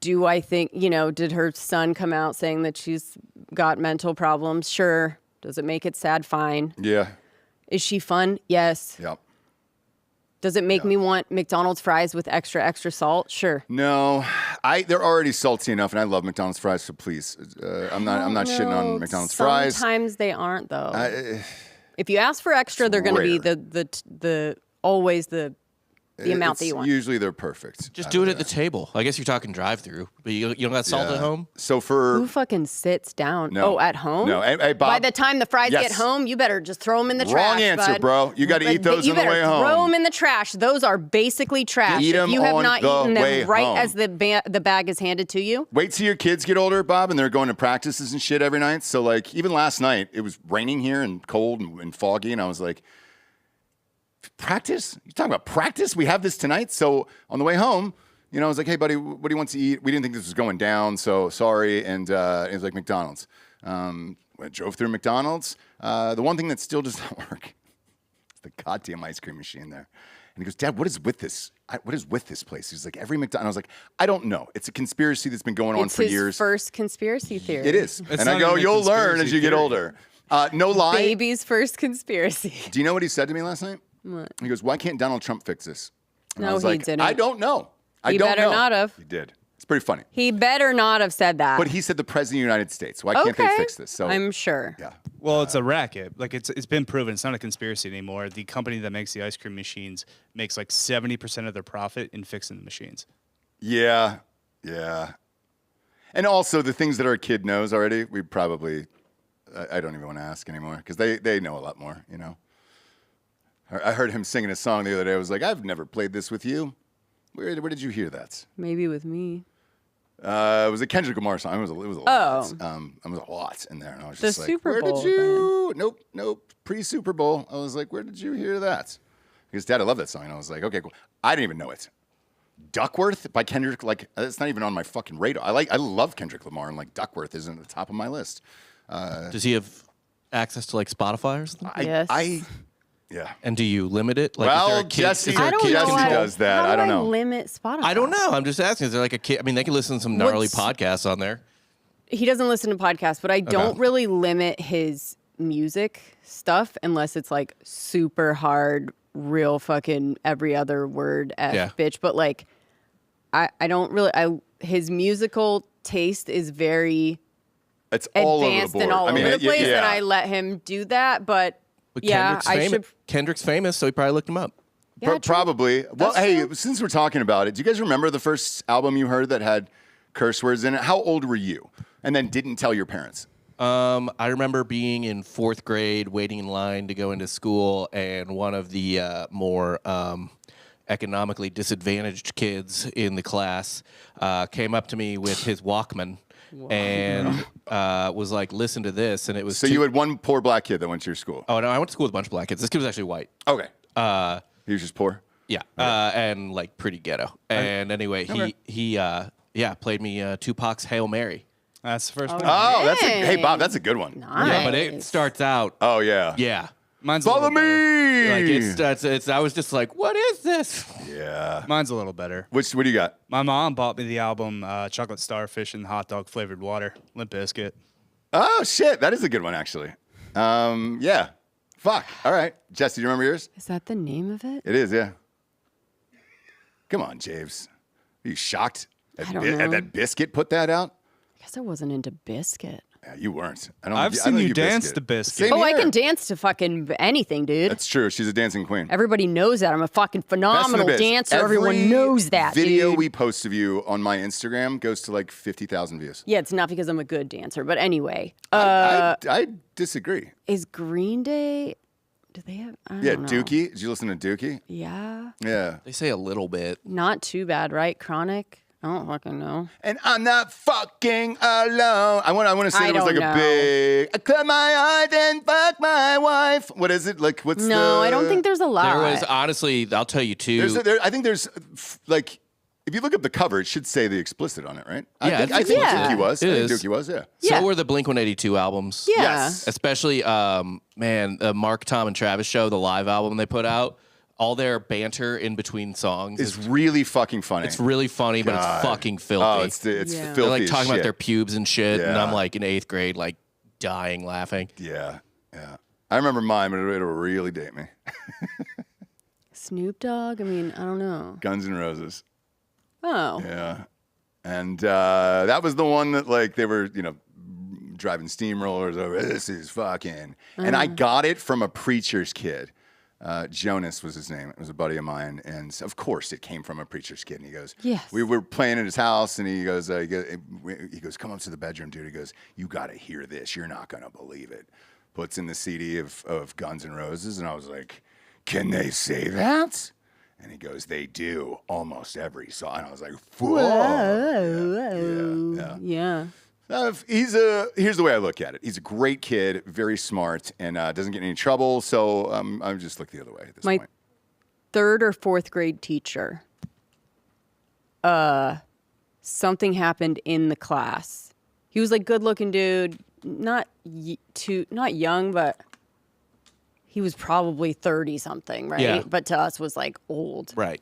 do I think, did her son come out saying that she's got mental problems? Sure. Does it make it sad? Fine. Yeah. Is she fun? Yes. Yep. Does it make me want McDonald's fries with extra salt? Sure. No, they're already salty enough, and I love McDonald's fries. So please, I'm not shitting on McDonald's fries. Sometimes they aren't though. If you ask for extra, they're going to be the always the amount that you want. Usually they're perfect. Just do it at the table. I guess you're talking drive-through, but you don't got salt at home? So Who fucking sits down? No. Oh, at home? No. Hey, Bob. By the time the fries Yes. get home, you better just throw them in the trash. Wrong answer, bud. bro. You got to eat those you on the way better home. Throw them in the trash. Those are basically trash. Eat if 'em you have on not the eaten way them right home. as the bag is handed to you. Wait till your kids get older, Bob, and they're going to practices and shit every night. So, like, even last night, it was raining here and cold and foggy, and I was like, practice? You talking about practice? We have this tonight. So on the way home, I was like, hey, buddy, what do you want to eat? We didn't think this was going down, so sorry. And it was like McDonald's. I drove through McDonald's. The one thing that still does not work is the goddamn ice cream machine there. And he goes, Dad, what is with this? What is with this place? He's like, every McDonald's. I was like, I don't know. It's a conspiracy that's been going on It's for his years. first conspiracy theory. It is. It's And I not go, even a you'll learn conspiracy as you get theory. older. No lie. Baby's first conspiracy. Do you know what he said to me last night? What? He goes, why can't Donald Trump fix this? And I No, was he like, didn't. I don't know. I He don't better know. not have. He did. It's pretty funny. He better not have said that. But he said the president of the United States. Why can't they Okay. fix this? So I'm sure. yeah. Well, it's a racket. Like it's been proven. It's not a conspiracy anymore. The company that makes the ice cream machines makes like 70% of their profit in fixing the machines. Yeah. And also the things that our kid knows already, we probably, I don't even want to ask anymore because they know a lot more, I heard him singing a song the other day. I was like, I've never played this with you. Where did you hear that? Maybe with me. It was a Kendrick Lamar song. It was a lot. It was a lot in there. And I was just The like, Super where Bowl did you? Nope. Pre-Super Bowl. I was like, where did you hear that? Because Dad, I love that song. And I was like, okay, cool. I didn't even know it. Duckworth by Kendrick, like it's not even on my fucking radar. I love Kendrick Lamar, and like Duckworth isn't at the top of my list. Does he have access to like Spotify or something? Yes. Yeah. And do you limit it? Like, Well, is there a kid, Jesse- is there I a don't kid- know. Jesse does that. How I don't do know. Limit Spotify. I don't know. I'm just asking. Is there like a kid? I mean, they can listen to some gnarly What's- podcasts on there. He doesn't listen to podcasts, but I don't really limit his music stuff unless it's like super hard, real fucking every other word bitch. But like, I don't really. His musical taste is very It's all over the advanced board. and all over the place, yeah. and I let him do that. But But yeah, Kendrick's famous, so he probably looked him up. Yeah, true. Probably. Well, That's hey, true. since we're talking about it, do you guys remember the first album you heard that had curse words in it? How old were you? And then didn't tell your parents? I remember being in 4th grade, waiting in line to go into school, and one of the more economically disadvantaged kids in the class came up to me with his Walkman and was like, "Listen to this," and it was. So you had one poor black kid that went to your school. Oh no, I went to school with a bunch of black kids. This kid was actually white. Okay. He was just poor. Yeah, and like pretty ghetto. And anyway, he played me Tupac's "Hail Mary." That's the first one. Oh, hey Bob, that's a good one. Nice. Yeah, but it starts out. Oh yeah. Yeah. Mine's Follow a little better. me. Like it's I was just like, what is this? Yeah. Mine's a little better. What do you got? My mom bought me the album Chocolate Starfish and Hot Dog Flavored Water, Limp Bizkit. Oh shit, that is a good one actually. Yeah. Fuck. All right, Jesse, do you remember yours? Is that the name of it? It is, yeah. Come on, James. Are you shocked I don't know. that Biscuit put that out? I guess I wasn't into Biscuit. Yeah, you weren't. I've seen you dance to Biscuit. Same Oh, I here. can dance to fucking anything, dude. That's true. She's a dancing queen. Everybody knows that. I'm a fucking Best in the phenomenal biz. dancer. Every Everyone knows that, video dude. we post of you on my Instagram goes to like 50,000 views. Yeah, it's not because I'm a good dancer, but anyway. I disagree. Is Green Day Do they have? I don't know. Dookie. Did you listen to Dookie? Yeah. Yeah. They say a little bit. Not too bad, right? Chronic. I don't fucking know. And I'm not fucking alone. I want to say I it was like don't a know. big. I cut my eyes and fuck my wife. What is it like? What's No, I don't think there's a lot. There was honestly, I'll tell you too. I think there's like, if you look up the cover, it should say the explicit on it, right? Yeah, I think yeah. Dookie was. It I think is. Dookie was. Yeah. So Yeah. were the Blink-182 albums. Yeah. Yes. Especially, the Mark, Tom, and Travis show, the live album they put out. All their banter in between songs It's really fucking funny. it's really funny, but God. it's fucking filthy. Oh, it's Yeah. filthy. They're like as talking about shit. their pubes and shit, and Yeah. I'm like in 8th grade, like dying laughing. Yeah. I remember mine, but it'll really date me. Snoop Dogg. I mean, I don't know. Guns N' Roses. Oh. Yeah. And that was the one that like they were, driving steamrollers over. This is fucking. And I got it from a preacher's kid. Jonas was his name. It was a buddy of mine, and of course it came from a preacher's kid. And he goes, Yes. We were playing at his house, and he goes, come up to the bedroom, dude. He goes, you got to hear this. You're not gonna believe it. Puts in the CD of Guns N' Roses, and I was like, can they say that? And he goes, they do almost every song. And I was like, whoa. Yeah. Here's the way I look at it. He's a great kid, very smart, and doesn't get in any trouble. So I'm just look the other way at this My point. 3rd or 4th grade teacher. Something happened in the class. He was like good looking dude, not young, but he was probably 30 something, right? Yeah. But to us was like old. Right.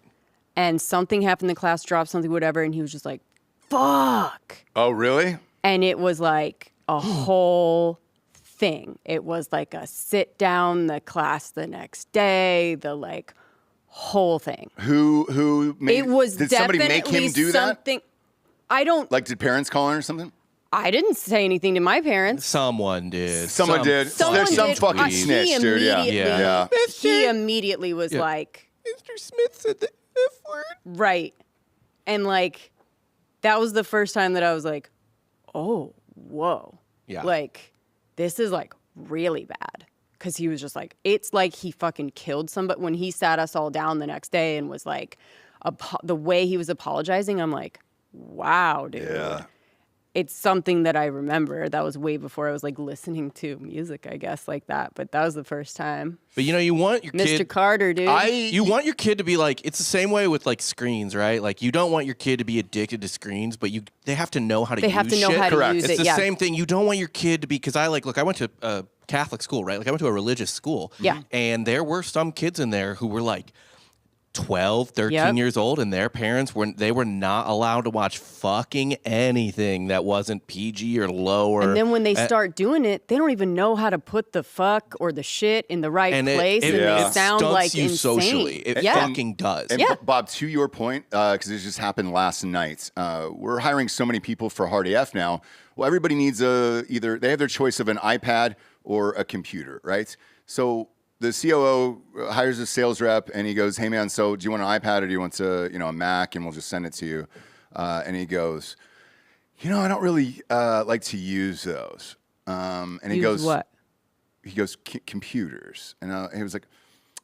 And something happened in the class, dropped something, whatever, and he was just like, fuck. Oh, really? And it was like a whole thing. It was like a sit down the class the next day, the like whole thing. Who made It was did somebody make him definitely do that? something. I don't. Like, did parents call him or something? I didn't say anything to my parents. Someone did. Someone did. Someone There's some did. fucking He snitch, dude. Yeah. immediately- Yeah. He immediately was like, Mr. Smith said the F word. right, and like that was the first time that I was like, oh, whoa, Yeah. like this is like really bad. Because he was just like, it's like he fucking killed somebody. When he sat us all down the next day and was like, the way he was apologizing, I'm like, wow, dude. Yeah. It's something that I remember. That was way before I was like listening to music, I guess, like that. But that was the first time. But you want your Mr. kid. Carter, dude. You want your kid to be like, it's the same way with like screens, right? Like you don't want your kid to be addicted to screens, but they have to know how to use They have to know shit. how to Correct. use It's it. the Yeah. same thing. You don't want your kid to be, because I went to a Catholic school, right? Like I went to a religious school. Yeah. And there were some kids in there who were like 12, 13 Yep. years old, and their parents were not allowed to watch fucking anything that wasn't PG or lower. And then when they start doing it, they don't even know how to put the fuck or the shit in the right place, and they sound stunts like you insane. socially. It fucking does. And Yeah. Bob, to your point, because it just happened last night, we're hiring so many people for Hard AF now. Well, everybody needs either they have their choice of an iPad or a computer, right? So the COO hires a sales rep, and he goes, "Hey man, so do you want an iPad or do you want a Mac? And we'll just send it to you." And he goes, "I don't really like to use those." And he Use goes, what? He goes, computers. And he was like,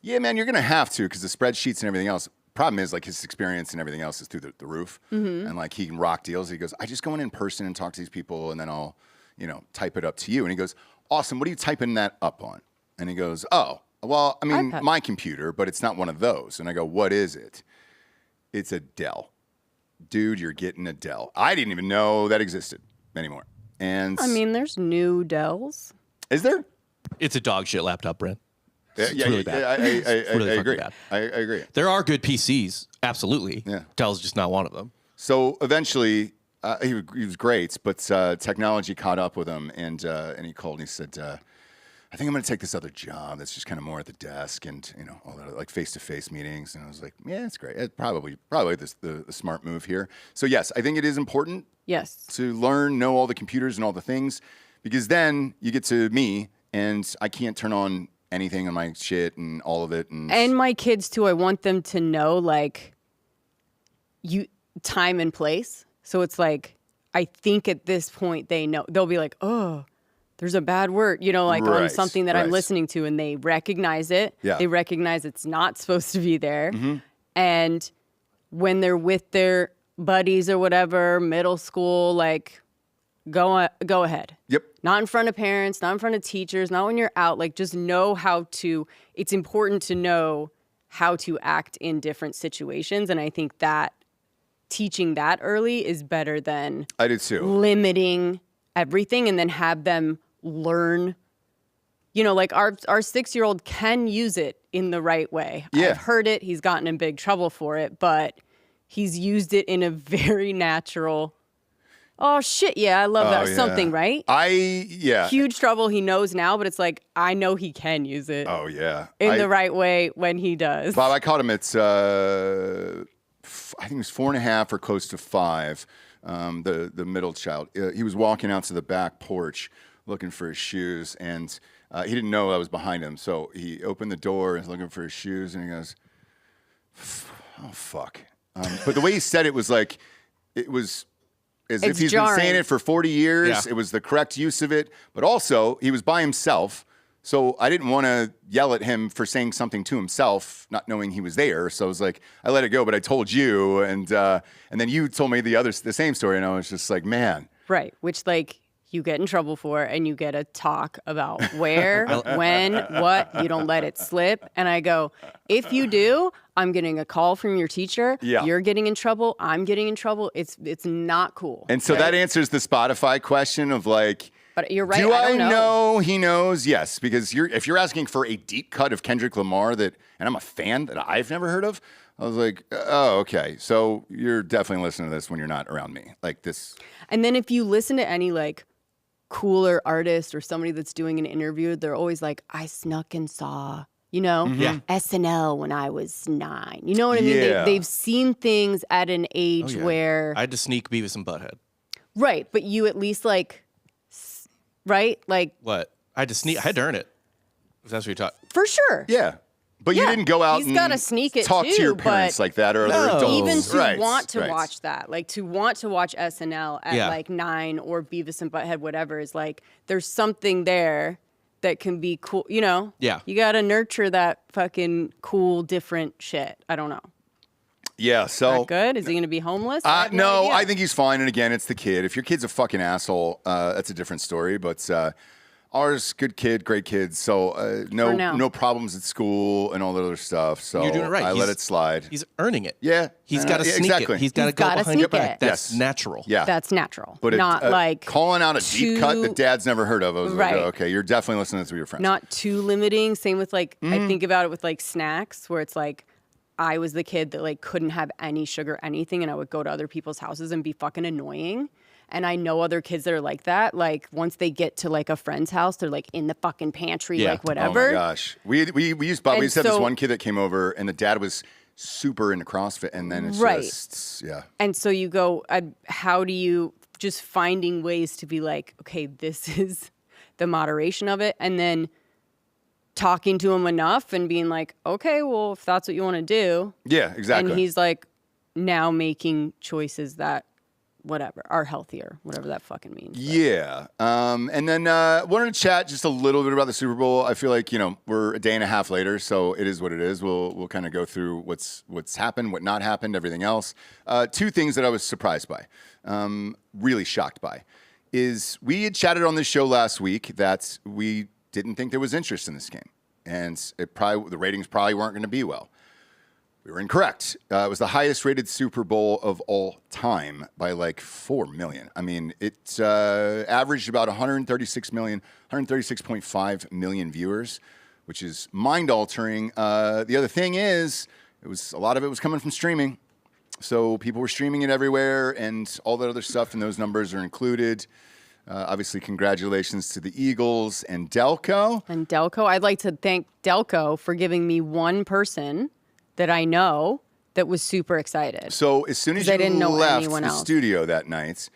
yeah, man, you're going to have to because the spreadsheets and everything else. Problem is, like, his experience and everything else is through the roof. Mm-hmm. And, like, he can rock deals. He goes, I just go in person and talk to these people, and then I'll, type it up to you. And he goes, awesome, what are you typing that up on? And he goes, oh, well, I mean, iPad. my computer, but it's not one of those. And I go, what is it? It's a Dell. Dude, you're getting a Dell. I didn't even know that existed anymore. And I mean, there's new Dells. is there? It's a dog shit laptop, Brent. Yeah, It's really bad. It's really I fucking agree. bad. I agree. There are good PCs, absolutely. Yeah. Dell's just not one of them. So eventually, he was great, but technology caught up with him, and he called and he said, I think I'm going to take this other job that's just kind of more at the desk and, all that, like face-to-face meetings. And I was like, yeah, it's great. It's probably the smart move here. So yes, I think it is important Yes. to know all the computers and all the things, because then you get to me and I can't turn on anything on my shit and all of it. And my kids too, I want them to know like time and place. So it's like, I think at this point they know, they'll be like, oh, there's a bad word, you know, like on Right, something that I'm right. listening to, and they recognize it. Yeah. They recognize it's not supposed to be there. Mm-hmm. And when they're with their buddies or whatever, middle school, like, go ahead. Yep. Not in front of parents, not in front of teachers, not when you're out. Like, just know how to, it's important to know how to act in different situations. And I think that teaching that early is better than I do too. limiting everything and then have them learn. You know, like our 6-year-old can use it in the right way. Yeah. I've heard it. He's gotten in big trouble for it, but he's used it in a very natural, oh shit, yeah, I love that. yeah. Something, right? Yeah. Huge trouble he knows now, but it's like, I know he can use it Oh, yeah. in the right way when he does. Bob, I caught him at, I think it was 4.5 or close to 5, the middle child. He was walking out to the back porch looking for his shoes, and he didn't know I was behind him. So he opened the door and was looking for his shoes, and he goes, oh, fuck. But the way he said it was like, it was as if It's he's jarring. been saying it for 40 years. Yeah. It was the correct use of it. But also, he was by himself. So I didn't want to yell at him for saying something to himself, not knowing he was there. So I was like, I let it go, but I told you. And then you told me the same story. And I was just like, man. Right, which like you get in trouble for, and you get to talk about where, when, what. You don't let it slip. And I go, if you do, I'm getting a call from your teacher. Yeah. You're getting in trouble. I'm getting in trouble. It's not cool. And so that answers the Spotify question of like, But you're right. do I I don't know he knows? Yes, because if you're asking for a deep cut of Kendrick Lamar and I'm a fan that I've never heard of, I was like, oh, okay. So you're definitely listening to this when you're not around me. Like this. And then if you listen to any like cooler artist or somebody that's doing an interview, they're always like, I snuck and saw, you know, Yeah. SNL when I was 9. You know what I mean? Yeah. They've seen things at an age where, I had to sneak Beavis and Butthead. right, but you at least like, right? Like, What? I had to sneak. I had to earn it. If that's what you're talking. for sure. Yeah. But you Yeah, didn't go out he's and gotta sneak it talk to too, your parents but like that or other No. adults. Even to Right, want to right. watch that, like to want to watch SNL at Yeah. like 9 or Beavis and Butthead, whatever, is like, there's something there that can be cool, you know? Yeah. You gotta nurture that fucking cool, different shit. I don't know. Yeah, so. Not good? Is he gonna be homeless? I have No, idea. I think he's fine. And again, it's the kid. If your kid's a fucking asshole, that's a different story. But ours, good kid, great kids. So For now. no problems at school and all that other stuff. So You're doing it right. I let He's- it slide. He's earning it. Yeah. He's got to yeah, sneak exactly. it. He's got to He's go gotta behind your sneak back. it. That's Yes. natural. Yeah. That's natural. But not like calling out a deep cut too- that dad's never heard of. I was Right. like, oh, okay, you're definitely listening to this with your friends. not too limiting. Same with like, Mm-hmm. I think about it with like snacks, where it's like, I was the kid that like couldn't have any sugar, anything, and I would go to other people's houses and be fucking annoying. And I know other kids that are like that. Like once they get to like a friend's house, they're like in the fucking pantry, Yeah. like Oh whatever. my gosh, we used Bob. We And used to have this so- one kid that came over, and the dad was super into CrossFit, and then it's Right. just yeah. And so you go, how do you just finding ways to be like, okay, this is the moderation of it, and then talking to him enough and being like, okay, well, if that's what you want to do. Yeah, exactly. And he's like now making choices that whatever are healthier, whatever that fucking means. Yeah. And then wanted to chat just a little bit about the Super Bowl. I feel like, we're a day and a half later, so it is what it is. We'll kind of go through what's happened, what not happened, everything else. Two things that I was surprised by, really shocked by, is we had chatted on this show last week that we didn't think there was interest in this game. And the ratings probably weren't going to be well. We were incorrect. It was the highest rated Super Bowl of all time by like 4 million. I mean, it averaged about 136.5 million viewers, which is mind altering. The other thing is, a lot of it was coming from streaming. So people were streaming it everywhere and all that other stuff, and those numbers are included. Obviously, congratulations to the Eagles and Delco. And Delco, I'd like to thank Delco for giving me one person that I know that was super excited. So as soon as 'Cause I you didn't know left anyone the else. studio that night,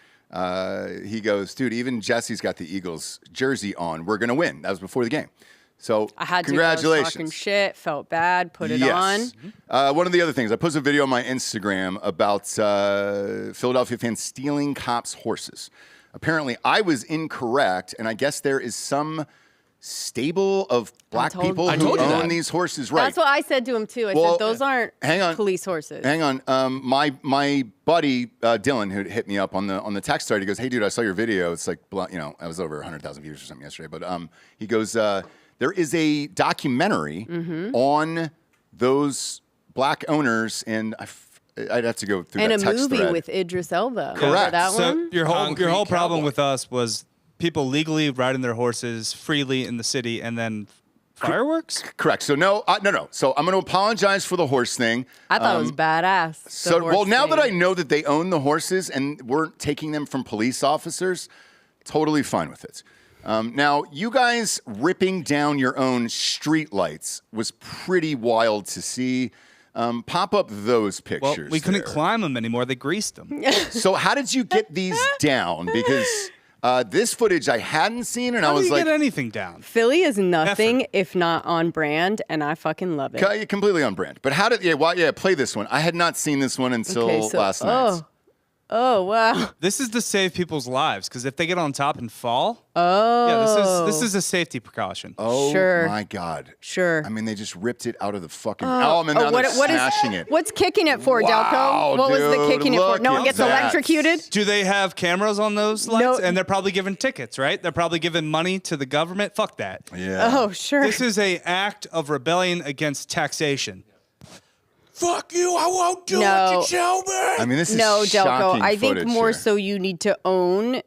he goes, dude, even Jessie's got the Eagles jersey on. We're going to win. That was before the game. So I had to. I was congratulations. talking shit, felt bad, put it on. One of the other things, I posted a video on my Instagram about Philadelphia fans stealing cops' horses. apparently I was incorrect, and I guess there is some stable of black people who own these horses. Right. That's what I said to him too. I said those aren't police horses. Hang on. My buddy Dylan, who hit me up on the text thread, he goes, "Hey dude, I saw your video. It's like, I was over 100,000 views or something yesterday." But he goes, there is a documentary on those black owners, and I'd have to go through that text thread. And a movie with Idris Elba. Correct. That one? Your whole problem with us was people legally riding their horses freely in the city, and then fireworks? Correct. So no. So I'm going to apologize for the horse thing. I thought it was badass. So now that I know that they own the horses and weren't taking them from police officers, totally fine with it. Now, you guys ripping down your own street lights was pretty wild to see. Pop up those pictures. Well, we couldn't climb them anymore. They greased them. So how did you get these down? Because this footage I hadn't seen, and I was like, get anything down? Philly is nothing if not on brand, and I fucking love it. Completely on brand. But how did play this one? I had not seen this one until last night. Oh wow! This is to save people's lives, because if they get on top and fall, this is a safety precaution. Oh sure. My God! Sure. I mean, they just ripped it out of the fucking element. Now they're smashing it. What's kicking it for, Delco? What was the kicking it for? No one gets electrocuted. Do they have cameras on those lights? No. And they're probably giving tickets, right? They're probably giving money to the government. Fuck that. Yeah. Oh sure. This is an act of rebellion against taxation. Fuck you! I won't do what you tell me. I mean, this is Delco. I think more here. so you need to own.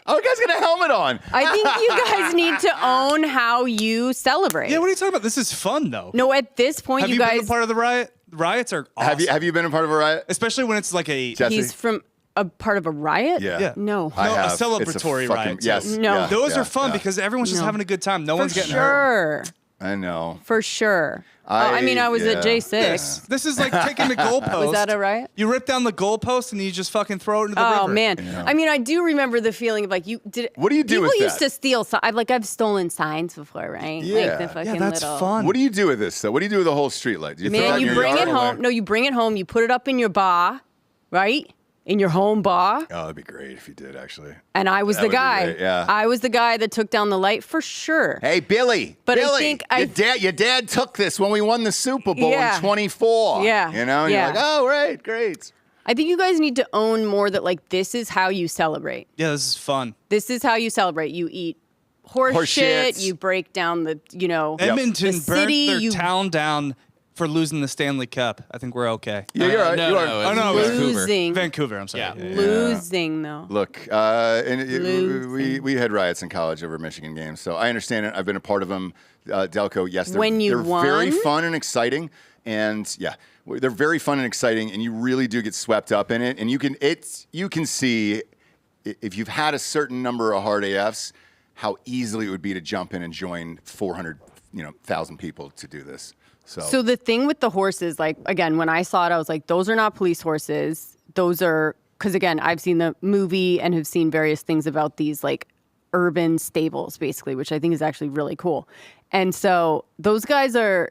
Oh, you guys got a helmet on. I think you guys need to own how you celebrate. Yeah, what are you talking about? This is fun, though. No, at this point, have you guys been a part of the riot? Riots are awesome. Have you been a part of a riot? Especially when it's like a. Jesse? He's from a part of a riot. Yeah. No. I have. A celebratory riot. Yes. No. Those are fun because everyone's just having a good time. No one's getting hurt. hurt. I know. For sure. I was at J6. This is like taking the goalpost. Was that a riot? You rip down the goalpost and you just fucking throw it into the river. Oh man! Yeah. I mean, I do remember the feeling of like you did. What do you do with that? People used to steal. I've stolen signs before, right? Yeah. Like the fucking that's little. fun. What do you do with this though? What do you do with the whole street light? Do you throw it in your bring yard it home. No, you bring it home. You put it up in your bar, right? In your home bar. Oh, that'd be great if you did, actually. And I was the guy. Yeah. I was the guy that took down the light for sure. Hey, Billy. But Billy, I think your dad took this when we won the Super Bowl in 24. Yeah. You know, and you're like, oh, right, great. I think you guys need to own more that like this is how you celebrate. Yeah, this is fun. This is how you celebrate. You eat horse shit. shits. You break down the, Edmonton the burnt city, their town down for losing the Stanley Cup. I think we're okay. Yeah, you're right. No, you are. no, Oh, no, losing. Vancouver, I'm sorry. Yeah. Losing, though. Look, we had riots in college over Michigan games, so I understand it. I've been a part of them. Delco, yes, they're very fun and exciting, and they're very fun and exciting, and you really do get swept up in it, and you can see if you've had a certain number of hard AFs, how easily it would be to jump in and join 400,000 people to do this. So the thing with the horses, like, again, when I saw it, I was like, those are not police horses. Those are, because again, I've seen the movie and have seen various things about these like urban stables, basically, which I think is actually really cool. And so those guys are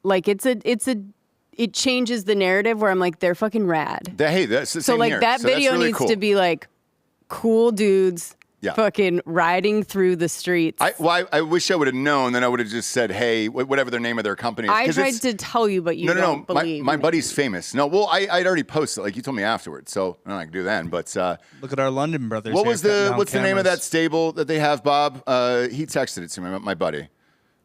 like, it changes the narrative where I'm like, they're fucking rad. That's the same so like here. that so video really needs cool. to be like cool dudes. Yeah. Fucking riding through the streets. I wish I would have known. Then I would have just said, "Hey, whatever their name of their company is." I tried to tell you, but you don't believe. My buddy's famous. No, well, I'd already posted. Like you told me afterwards, so I don't know I can do that. But look at our London brothers. What's the name of that stable that they have, Bob? He texted it to me, my buddy.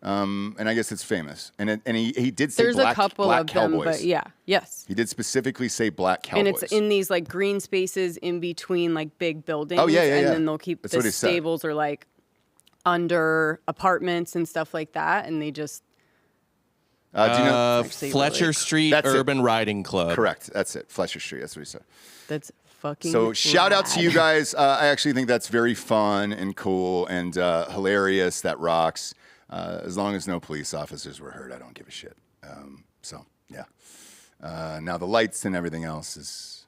And I guess it's famous. And he did say there's black, a couple black of cowboys. them, but yes. He did specifically say black cowboys. And it's in these like green spaces in between like big buildings. Oh, yeah. And then they'll keep That's the stables are like under apartments and stuff like that. And they just. Do you know? Fletcher Street Urban Riding Club. Correct. That's it. Fletcher Street. That's what he said. That's fucking So shout out to you guys. I actually think that's very fun and cool and hilarious. That rocks. As long as no police officers were hurt, I don't give a shit. Now the lights and everything else is,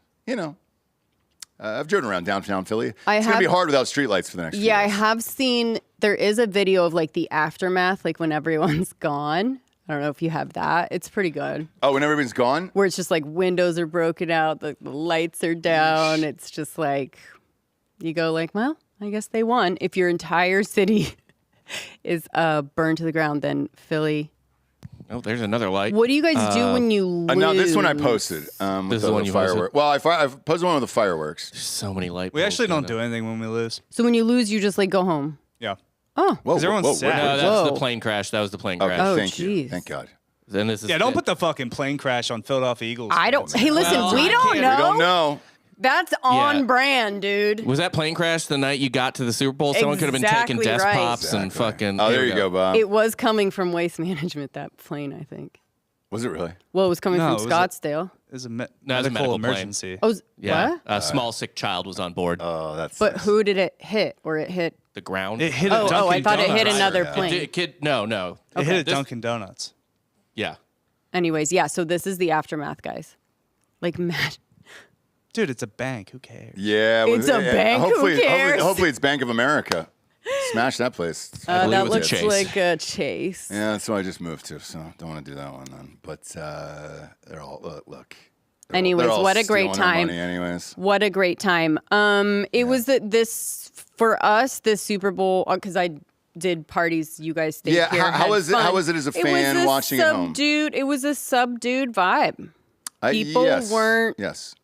I've driven around downtown Philly. It's going to be hard without streetlights for the next few Yeah, days. I have seen, there is a video of like the aftermath, like when everyone's gone. I don't know if you have that. It's pretty good. Oh, when everybody's gone? Where it's just like windows are broken out, the lights are down. It's just like, you go like, well, I guess they won. If your entire city is burned to the ground, then Philly. Oh, there's another light. What do you guys do when you lose? No, this one I posted. With This is the one you fireworks. Well, I've posted one with the fireworks. There's so many light. We poles actually going don't do anything when we lose. So when you lose, you just like go home. Yeah. Oh. Whoa, everyone's sad. No, that's Whoa. the plane crash. That was the plane Okay, crash. Oh, thank you. jeez. Thank God. Then this is Yeah, don't put the fucking plane crash on Philadelphia Eagles. I don't. Hey, listen, Well, we I don't can't- know. We don't know. That's on Yeah. brand, dude. Was that plane crash the night you got to the Super Bowl? Someone could have been taking Exactly desk right. pops and fucking. Oh, there we you go, Bob. It was coming from Waste Management, that plane, I think. Was it really? Well, it was coming No, from it was Scottsdale. It was a No, it was a medical medical plane. emergency. Oh, Yeah, what? a small sick child was on board. Oh, that's. But who did it hit? Or it hit? The ground. It hit a Oh, Dunkin' I thought it hit Donuts. another Yeah. plane. No. It hit a This- Dunkin' Donuts. Yeah. Anyways, yeah, so this is the aftermath, guys. Like, mad. Dude, it's a bank. Who cares? Yeah, It's a bank, who Hopefully, cares? hopefully it's Bank of America. Smash that place. believe That it was a looks Chase. like a Chase. Yeah, that's what I just moved to, so don't want to do that one then. But they're all look. they're Anyways, all what a great stealing our time. money anyways. What a great time. It was this for us, this Super Bowl, because I did parties. You guys stayed Yeah, here. how had was it? fun. How was it as a fan was a watching at home? It was a subdued vibe. People yes, weren't- Yes.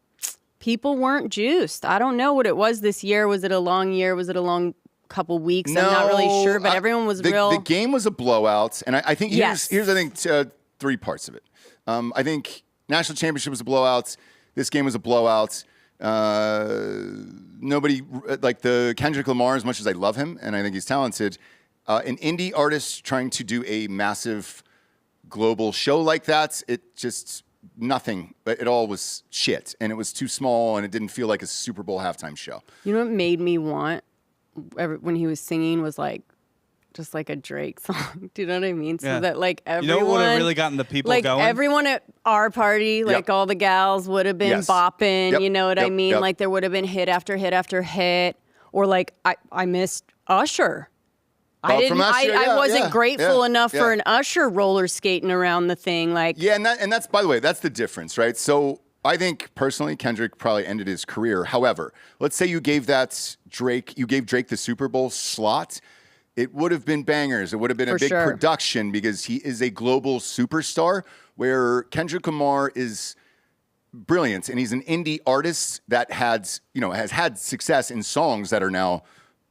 People weren't juiced. I don't know what it was this year. Was it a long year? Was it a long couple weeks? I'm not really sure, but everyone was real. The game was a blowout, and I think Yes. here's I think three parts of it. I think national championship was a blowout. This game was a blowout. Nobody like the Kendrick Lamar, as much as I love him and I think he's talented. An indie artist trying to do a massive global show like that, it just nothing. But it all was shit, and it was too small, and it didn't feel like a Super Bowl halftime show. You know what made me want when he was singing was like just like a Drake song. Do you know what I mean? So Yeah. that like everyone, You know what would have really gotten the people like going? everyone at our party, like all the gals would have been Yes. bopping. Yep. You know what I Yep. mean? Yep. Like there would have been hit after hit after hit, or like I missed Usher. I Oh, didn't. from Usher, I yeah, wasn't yeah, grateful yeah, enough for yeah. an Usher roller skating around the thing. Like Yeah, and that's by the way, that's the difference, right? So I think personally, Kendrick probably ended his career. However, let's say you gave Drake the Super Bowl slot. It would have been bangers. It would have been a For big sure. production because he is a global superstar. Where Kendrick Lamar is brilliant, and he's an indie artist that has had success in songs that are now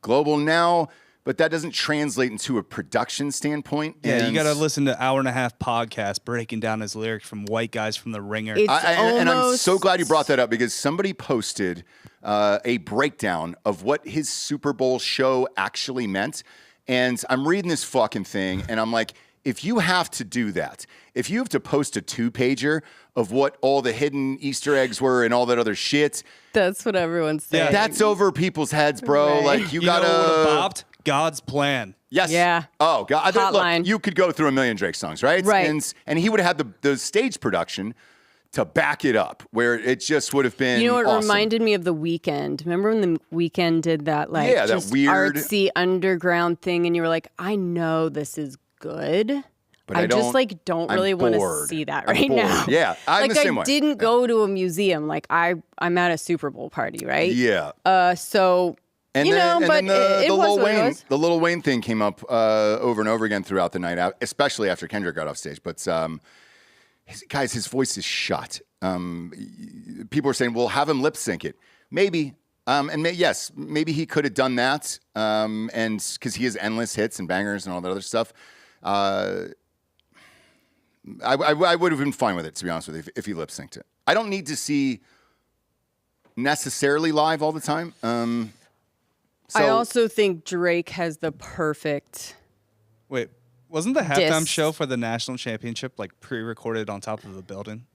global now. But that doesn't translate into a production standpoint. Yeah, you and got to listen to hour and a half podcast breaking down his lyrics from white guys from The Ringer. It's and I'm almost- so glad you brought that up because somebody posted a breakdown of what his Super Bowl show actually meant. And I'm reading this fucking thing, and I'm like, if you have to do that, if you have to post a 2-pager of what all the hidden Easter eggs were and all that other shit, that's what everyone's saying. that's over people's heads, bro. Right. Like, you you know what would have gotta. bopped? God's plan. Yes. Yeah. Oh, God. Hotline. Look, you could go through a million Drake songs, right? Right. And he would have had the stage production to back it up, where it just would have been. You know what awesome. reminded me of The Weeknd? Remember when The Weeknd did that like Yeah, that just weird- artsy underground thing, and you were like, I know this is good, But I I just don't- like don't I'm really want to bored. see that I'm right bored. now. Yeah, I'm like the same I way. didn't go to a museum. Like I'm at a Super Bowl party, right? Yeah. So And you then, know, and but then the it was Lil what it Wayne, was. the Lil Wayne thing came up over and over again throughout the night, especially after Kendrick got off stage. But his voice is shot. People were saying, "Well, have him lip sync it." Maybe, yes, maybe he could have done that. And because he has endless hits and bangers and all that other stuff, I would have been fine with it, to be honest with you, if he lip synced it. I don't need to see necessarily live all the time. I also think Drake has the perfect. Wait, wasn't the halftime Disc. show for the national championship like pre-recorded on top of the building?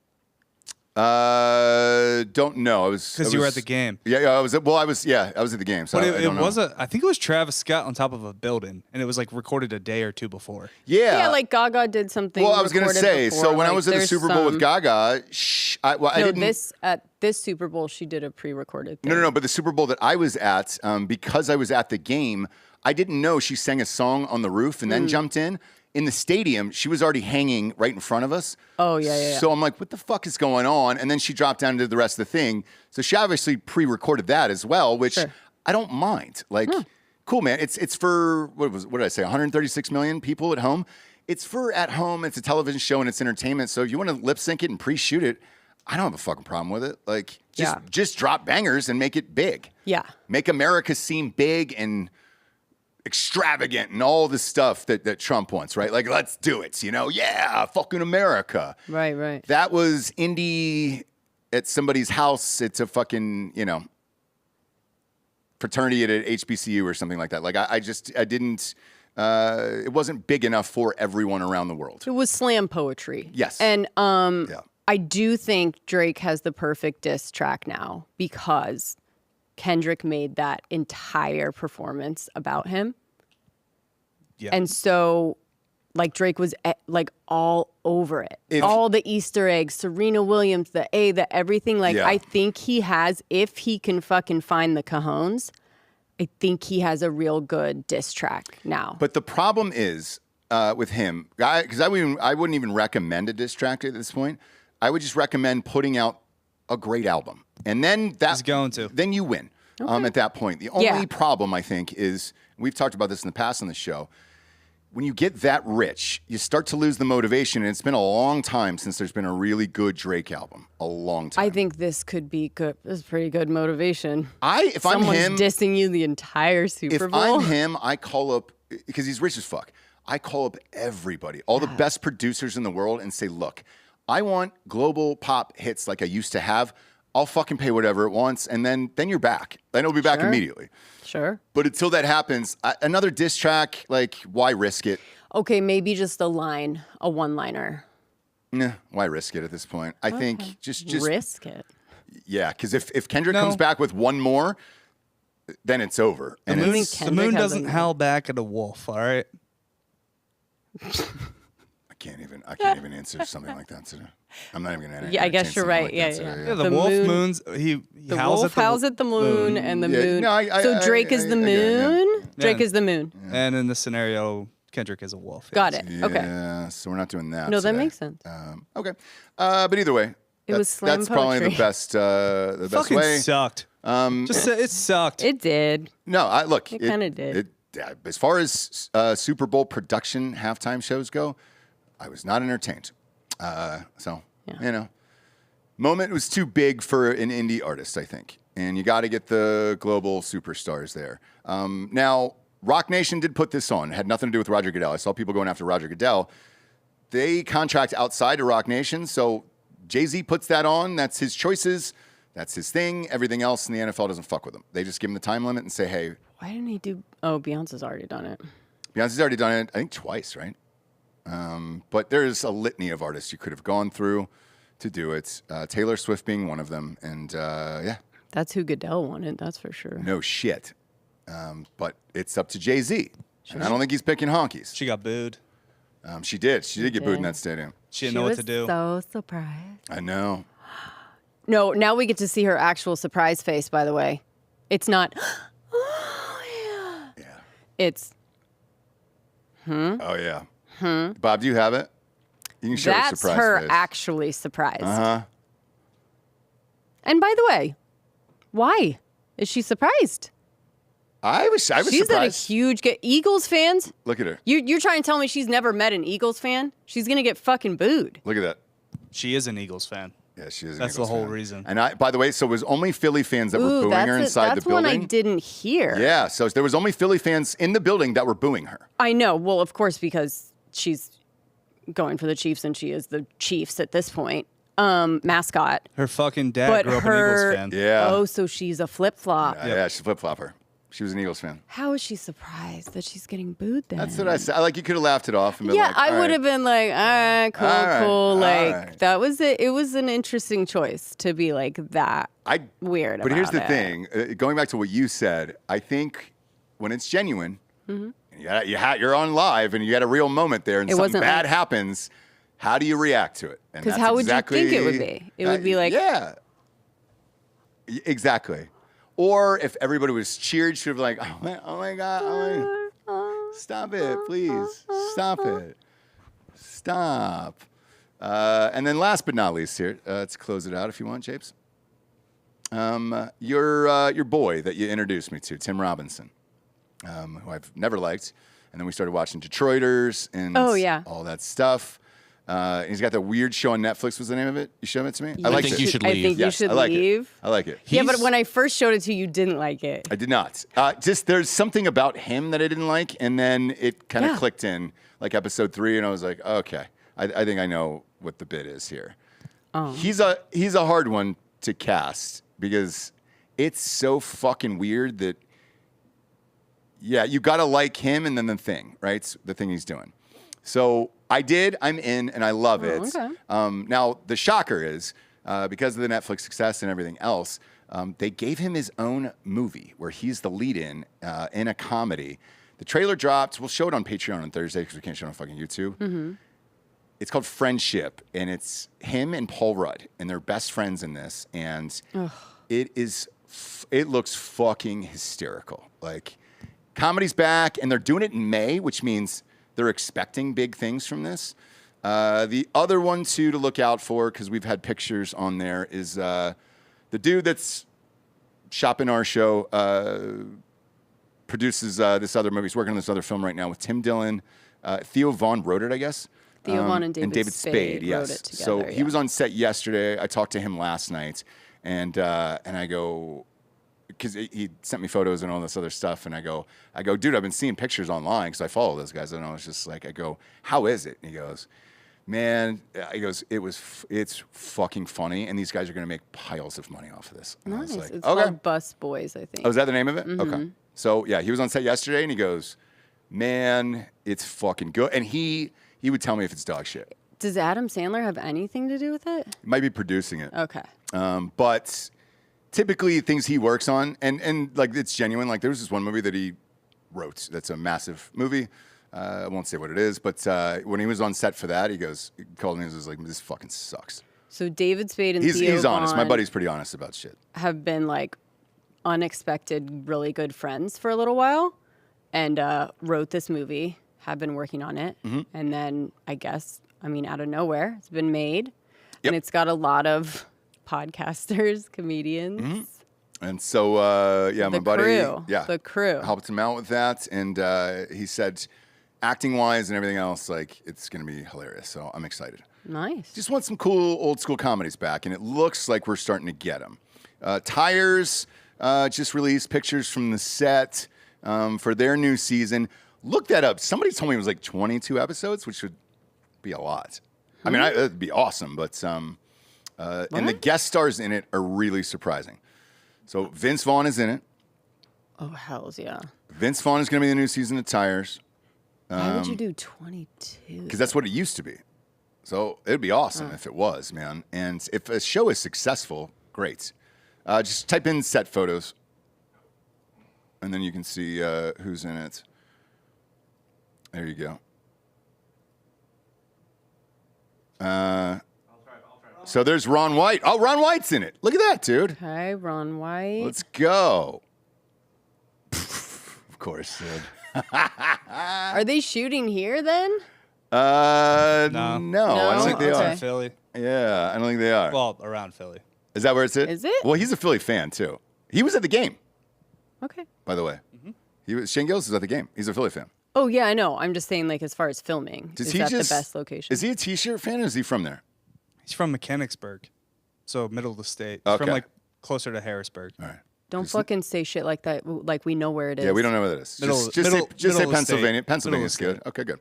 Don't know. Because you were at the game. Yeah, I was. Well, I was at the game. So But I it don't know. was I think it was Travis Scott on top of a building, and it was like recorded a day or two before. Yeah, like Gaga did something. Well, I was gonna recorded say. before. So when I Like, was at the there's Super Bowl with some- Gaga, I No, didn't. at this Super Bowl, she did a pre-recorded thing. No. But the Super Bowl that I was at, because I was at the game, I didn't know she sang a song on the roof and then jumped in. In the stadium, she was already hanging right in front of us. Oh, yeah. So I'm like, what the fuck is going on? And then she dropped down to the rest of the thing. So she obviously pre-recorded that as well, which Sure. I don't mind. Like, cool, man. It's for what did I say? 136 million people at home. It's for at home. It's a television show and it's entertainment. So if you want to lip sync it and pre-shoot it, I don't have a fucking problem with it. Like, just drop bangers and make it big. Yeah. Make America seem big and extravagant and all the stuff that Trump wants, right? Like, let's do it. Yeah, fucking America. Right. That was indie at somebody's house. It's a fucking, fraternity at an HBCU or something like that. Like, I didn't, it wasn't big enough for everyone around the world. It was slam poetry. Yes. And I do think Drake has the perfect diss track now because Kendrick made that entire performance about him. Yeah. And so, like, Drake was like all over it. All the Easter eggs, Serena Williams, the everything. Like, I think he has, if he can fucking find the cojones, I think he has a real good diss track now. But the problem is with him, because I wouldn't even recommend a diss track at this point. I would just recommend putting out a great album. And then then you win at that point. The only problem, I think, is, we've talked about this in the past on the show, when you get that rich, you start to lose the motivation. And it's been a long time since there's been a really good Drake album. A long time. I think this could be good. This is pretty good motivation. If Someone's I'm him, dissing you the entire Super Bowl. If I'm him, I call up, because he's rich as fuck, I call up everybody, all the best producers in the world, and say, look, I want global pop hits like I used to have. I'll fucking pay whatever it wants, and then you're back. Then it'll be back immediately. Sure. But until that happens, another diss track, like, why risk it? Okay, maybe just a one-liner. Nah, why risk it at this point? I think just risk it. Yeah, because if Kendrick comes back with one more, then it's over. The moon doesn't howl back at a wolf, all right? I can't even answer something like that today. I'm not even gonna. Yeah, I guess you're right. Yeah, the wolf moons. He howls at the moon, and the moon. So Drake is the moon. Drake is the moon. And in this scenario, Kendrick is a wolf. Got it. Okay. Yeah, so we're not doing that. No, today. that makes sense. Okay, but either way, that's probably the best. The best fucking way. Sucked. It sucked. It did. No, it kind of did. As far as Super Bowl production halftime shows go, I was not entertained. Moment was too big for an indie artist, I think. And you got to get the global superstars there. Now, Rock Nation did put this on. It had nothing to do with Roger Goodell. I saw people going after Roger Goodell. They contract outside of Rock Nation, so Jay-Z puts that on. That's his choices. That's his thing. Everything else in the NFL doesn't fuck with him. They just give him the time limit and say, hey. Why didn't he do... Oh, Beyonce's already done it. Beyonce's already done it, I think, twice, right? But there's a litany of artists you could have gone through to do it. Taylor Swift being one of them. And That's who Goodell wanted, that's for sure. No shit. But it's up to Jay-Z. And I don't think he's picking honkies. She got booed. She did. She did get booed in that stadium. She didn't know what to do. So surprised. I know. No, now we get to see her actual surprise face, by the way. It's not, oh, yeah. Yeah. It's, Oh, yeah. Bob, do you have it? You can show her surprise That's her face. actually surprised. Uh-huh. And by the way, why is she surprised? I was She's surprised. at a huge Eagles fans. Look at her. You're trying to tell me she's never met an Eagles fan? She's gonna get fucking booed. Look at that. She is an Eagles fan. Yeah, she is. That's Eagles the whole fan. reason. And by the way, so it was only Philly fans that were booing her inside the building. That's one I didn't hear. Yeah, so there was only Philly fans in the building that were booing her. I know. Well, of course, because she's going for the Chiefs and she is the Chiefs at this point. Mascot. Her fucking dad grew up an Eagles fan. Yeah. Oh, so she's a flip-flop. Yeah, she's a flip-flopper. She was an Eagles fan. How is she surprised that she's getting booed then? That's what I said. Like, you could have laughed it off and been yeah, like, I all would have been like, all right, cool. all Like, right. that was it. It was an interesting choice to be like that weird But about here's the it. thing. Going back to what you said, I think when it's genuine, and you're on live and you had a real moment there and something bad happens, how do you react to it? Because how would you think it would be? It would be like... Yeah. Exactly. Or if everybody was cheered, should have been like, oh my God, stop it, please. Stop it. Stop. And then last but not least here, let's close it out if you want, Japes. Your boy that you introduced me to, Tim Robinson, who I've never liked. And then we started watching Detroiters and all that stuff. He's got that weird show on Netflix. What's the name of it? You showed it to me? I think you should leave. I think you should like leave. It. I like it. Yeah, but when I first showed it to you, you didn't like it. I did not. Just there's something about him that I didn't like, and then it kind of clicked in, like episode 3, and I was like, okay, I think I know what the bit is here. He's a hard one to cast because it's so fucking weird that, you got to like him and then the thing, right? The thing he's doing. So I'm in, and I love it. Okay. Now, the shocker is, because of the Netflix success and everything else, they gave him his own movie where he's the lead in a comedy. The trailer dropped. We'll show it on Patreon on Thursday because we can't show it on fucking YouTube. Mm-hmm. It's called Friendship, and it's him and Paul Rudd, and they're best friends in this. And it looks fucking hysterical. Like, comedy's back, and they're doing it in May, which means they're expecting big things from this. The other one, too, to look out for, because we've had pictures on there, is the dude that's shopping our show, produces this other movie. He's working on this other film right now with Tim Dillon. Theo Vaughn wrote it, I guess. Theo Vaughn and David Spade yes. wrote it together. So he was on set yesterday. I talked to him last night, and I go, because he sent me photos and all this other stuff, and I go, dude, I've been seeing pictures online because I follow those guys, and I was just like, I go, how is it? And he goes, man, it's fucking funny, and these guys are gonna make piles of money off of this. And nice. I was like, It's okay. called Bus Boys, I think. Oh, is that the name of it? Mm-hmm. Okay. So yeah, he was on set yesterday, and he goes, man, it's fucking good, and he would tell me if it's dog shit. Does Adam Sandler have anything to do with it? He might be producing it. Okay. But typically things he works on, and like it's genuine. Like there was this one movie that he wrote that's a massive movie. I won't say what it is, but when he was on set for that, he called me and was like, this fucking sucks. So David Spade and Theo He's honest. Vaughn My buddy's pretty honest about shit. have been like unexpected, really good friends for a little while, and wrote this movie, have been working on it, and then I guess, out of nowhere, it's been made, and it's got a lot of podcasters, comedians. And so, my buddy, the crew helped him out with that, and he said, acting-wise and everything else, like it's gonna be hilarious. So I'm excited. Nice. Just want some cool old school comedies back, and it looks like we're starting to get them. Tires just released pictures from the set for their new season. Look that up. Somebody told me it was like 22 episodes, which would be a lot. That'd be awesome, but and the guest stars in it are really surprising. So Vince Vaughn is in it. Oh, hells yeah. Vince Vaughn is going to be the new season of Tires. Why would you do 22? Because that's what it used to be. So it'd be awesome if it was, man. And if a show is successful, great. Just type in set photos, and then you can see who's in it. There you go. So there's Ron White. Oh, Ron White's in it. Look at that, dude. Okay, Ron White. Let's go. Of course, dude. Are they shooting here then? No, I don't think they Okay. are. In Philly. Yeah, I don't think they are. Well, around Philly. Is that where it's at? Is it? Well, he's a Philly fan, too. He was at the game, Okay. by the way. Shane Gillis was at the game. He's a Philly fan. Oh, yeah, I know. I'm just saying, like, as far as filming, Does is he that just- the best location? Is he a T-shirt fan, or is he from there? He's from Mechanicsburg, so middle of the state. He's Okay. from like closer to Harrisburg. All right. Don't fucking say shit like that, like we know where it is. Yeah, we don't know where that is. Middle- Just say middle of the Pennsylvania. state. Pennsylvania's Middle of good. the Okay, good.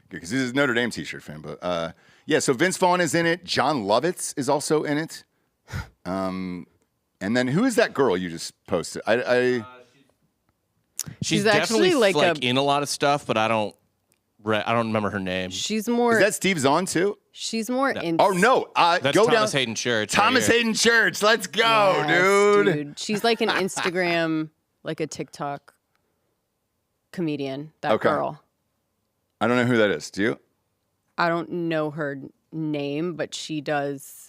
Because he's a Notre Dame T-shirt fan. But so Vince Vaughn is in it. John Lovitz is also in it. And then who is that girl you just posted? She's actually definitely like in a lot of stuff, but I don't remember her name. She's more. Is that Steve Zahn too? She's more in. Oh no! That's go Thomas down. Hayden Church. Thomas right here. Hayden Church. Let's go, Yes, dude. She's like an Instagram, like a TikTok comedian. That Okay. girl. I don't know who that is. Do you? I don't know her name, but she does.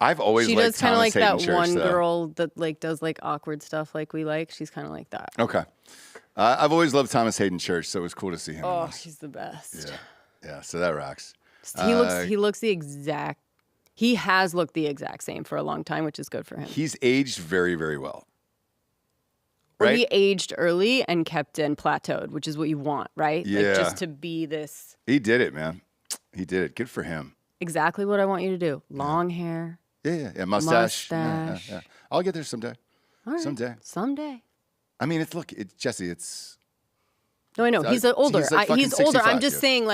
I've always She liked does kind of Thomas like Hayden that Church, one though. girl that like does like awkward stuff like we like. She's kind of like that. Okay. I've always loved Thomas Hayden Church, so it was cool to see him. in Oh, this. he's the best. Yeah. So that rocks. He looks the exact He has looked the exact same for a long time, which is good for him. He's aged very, very well. Or Right? he aged early and kept and plateaued, which is what you want, right? Yeah. Like just to be this. He did it, man. He did it. Good for him. Exactly what I want you to do. Long hair. Yeah. Mustache. Mustache. Yeah. I'll get there someday. All right. Someday. I mean, it's Jesse. It's No, I know he's older. he's like fucking He's older. 65, I'm just dude. saying,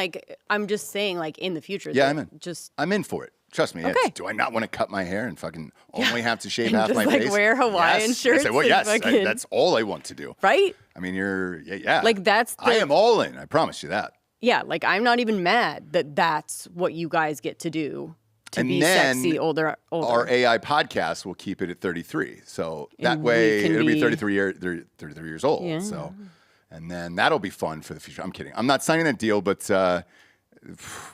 like in the future. Yeah, that I'm in. Just I'm in for it. Trust me. Okay. Do I not want to cut my hair and fucking only have to shave And half just, my like, face? wear Hawaiian Yes. shirts I say, well, and yes. fucking- That's all I want to do. right. I mean, yeah. Like that's. I am all in. I promise you that. Yeah, like I'm not even mad that that's what you guys get to do to And be then sexy older. Our AI podcast will keep it at 33. So that And we way can it'll be be- 33 years old. Yeah. So, and then that'll be fun for the future. I'm kidding. I'm not signing that deal, but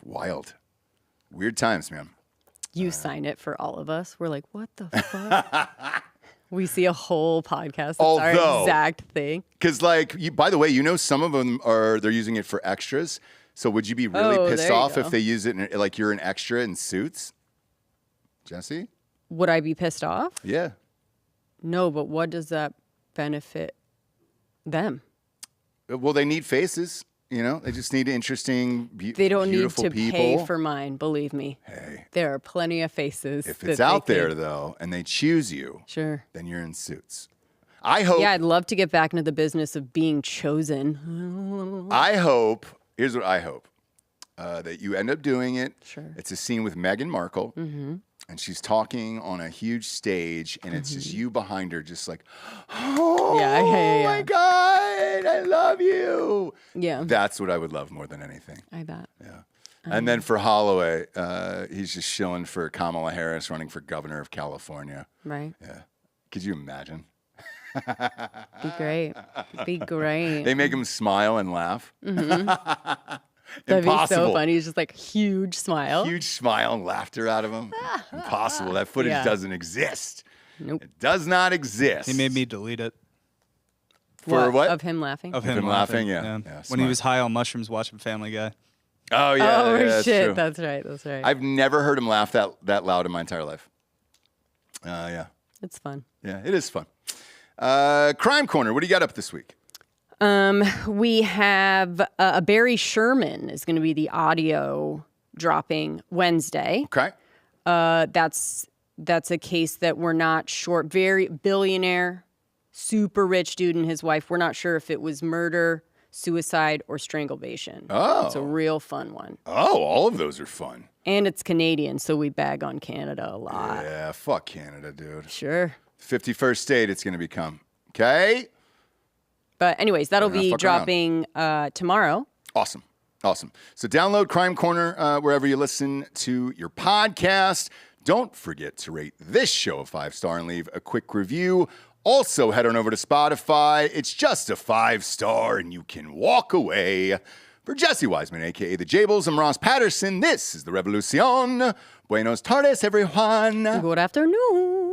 wild. Weird times, man. You sign it for all of us. We're like, what the fuck? We see a whole podcast. That's our Although- exact thing. Because, by the way, some of them they're using it for extras. So would you be really Oh, pissed there you off if go. they use it like you're an extra in Suits? Jesse? Would I be pissed off? Yeah. No, but what does that benefit them? Well, they need faces. They just need interesting, They don't need beautiful to people. pay for mine, believe me. Hey. There are plenty of faces. If that it's they out there, could- though, and they choose you, Sure. then you're in Suits. I hope. Yeah, I'd love to get back into the business of being chosen. I hope. Here's what I hope: that you end up doing it. Sure. It's a scene with Meghan Markle, and she's talking on a huge stage, and it's just you behind her, just like, oh Yeah. my God, I love you. Yeah. That's what I would love more than anything. I bet. Yeah. And then for Holloway, he's just shilling for Kamala Harris running for governor of California. Right. Yeah. Could you imagine? Be great. Be great. They make him smile and laugh. That'd be Impossible. so funny. It's just like huge smile. Huge smile and laughter out of him. Impossible. That footage Yeah. doesn't exist. Nope. It does not exist. He made me delete it. For what? Of him laughing? Of him him laughing, yeah. When Smart. he was high on mushrooms watching Family Guy. Oh, yeah. oh, yeah, that's shit. true. That's right. That's right. I've never heard him laugh that loud in my entire life. Yeah. It's fun. Yeah, it is fun. Crime Corner, what do you got up this week? We have Barry Sherman is going to be the audio dropping Wednesday. Okay. That's a case that we're not sure. Very billionaire, super rich dude and his wife. We're not sure if it was murder, suicide, or strangulation. Oh. It's a real fun one. Oh, all of those are fun. And it's Canadian, so we bag on Canada a lot. Yeah, fuck Canada, dude. Sure. 51st state it's going to become. Okay? But anyways, that'll Better not be fuck around. dropping tomorrow. Awesome. So download Crime Corner wherever you listen to your podcast. Don't forget to rate this show a 5-star and leave a quick review. Also, head on over to Spotify. It's just a 5-star and you can walk away. For Jessie Wiseman, a.k.a. The Jables, I'm Ross Patterson. This is The Revolucion. Buenos tardes, everyone. Good afternoon.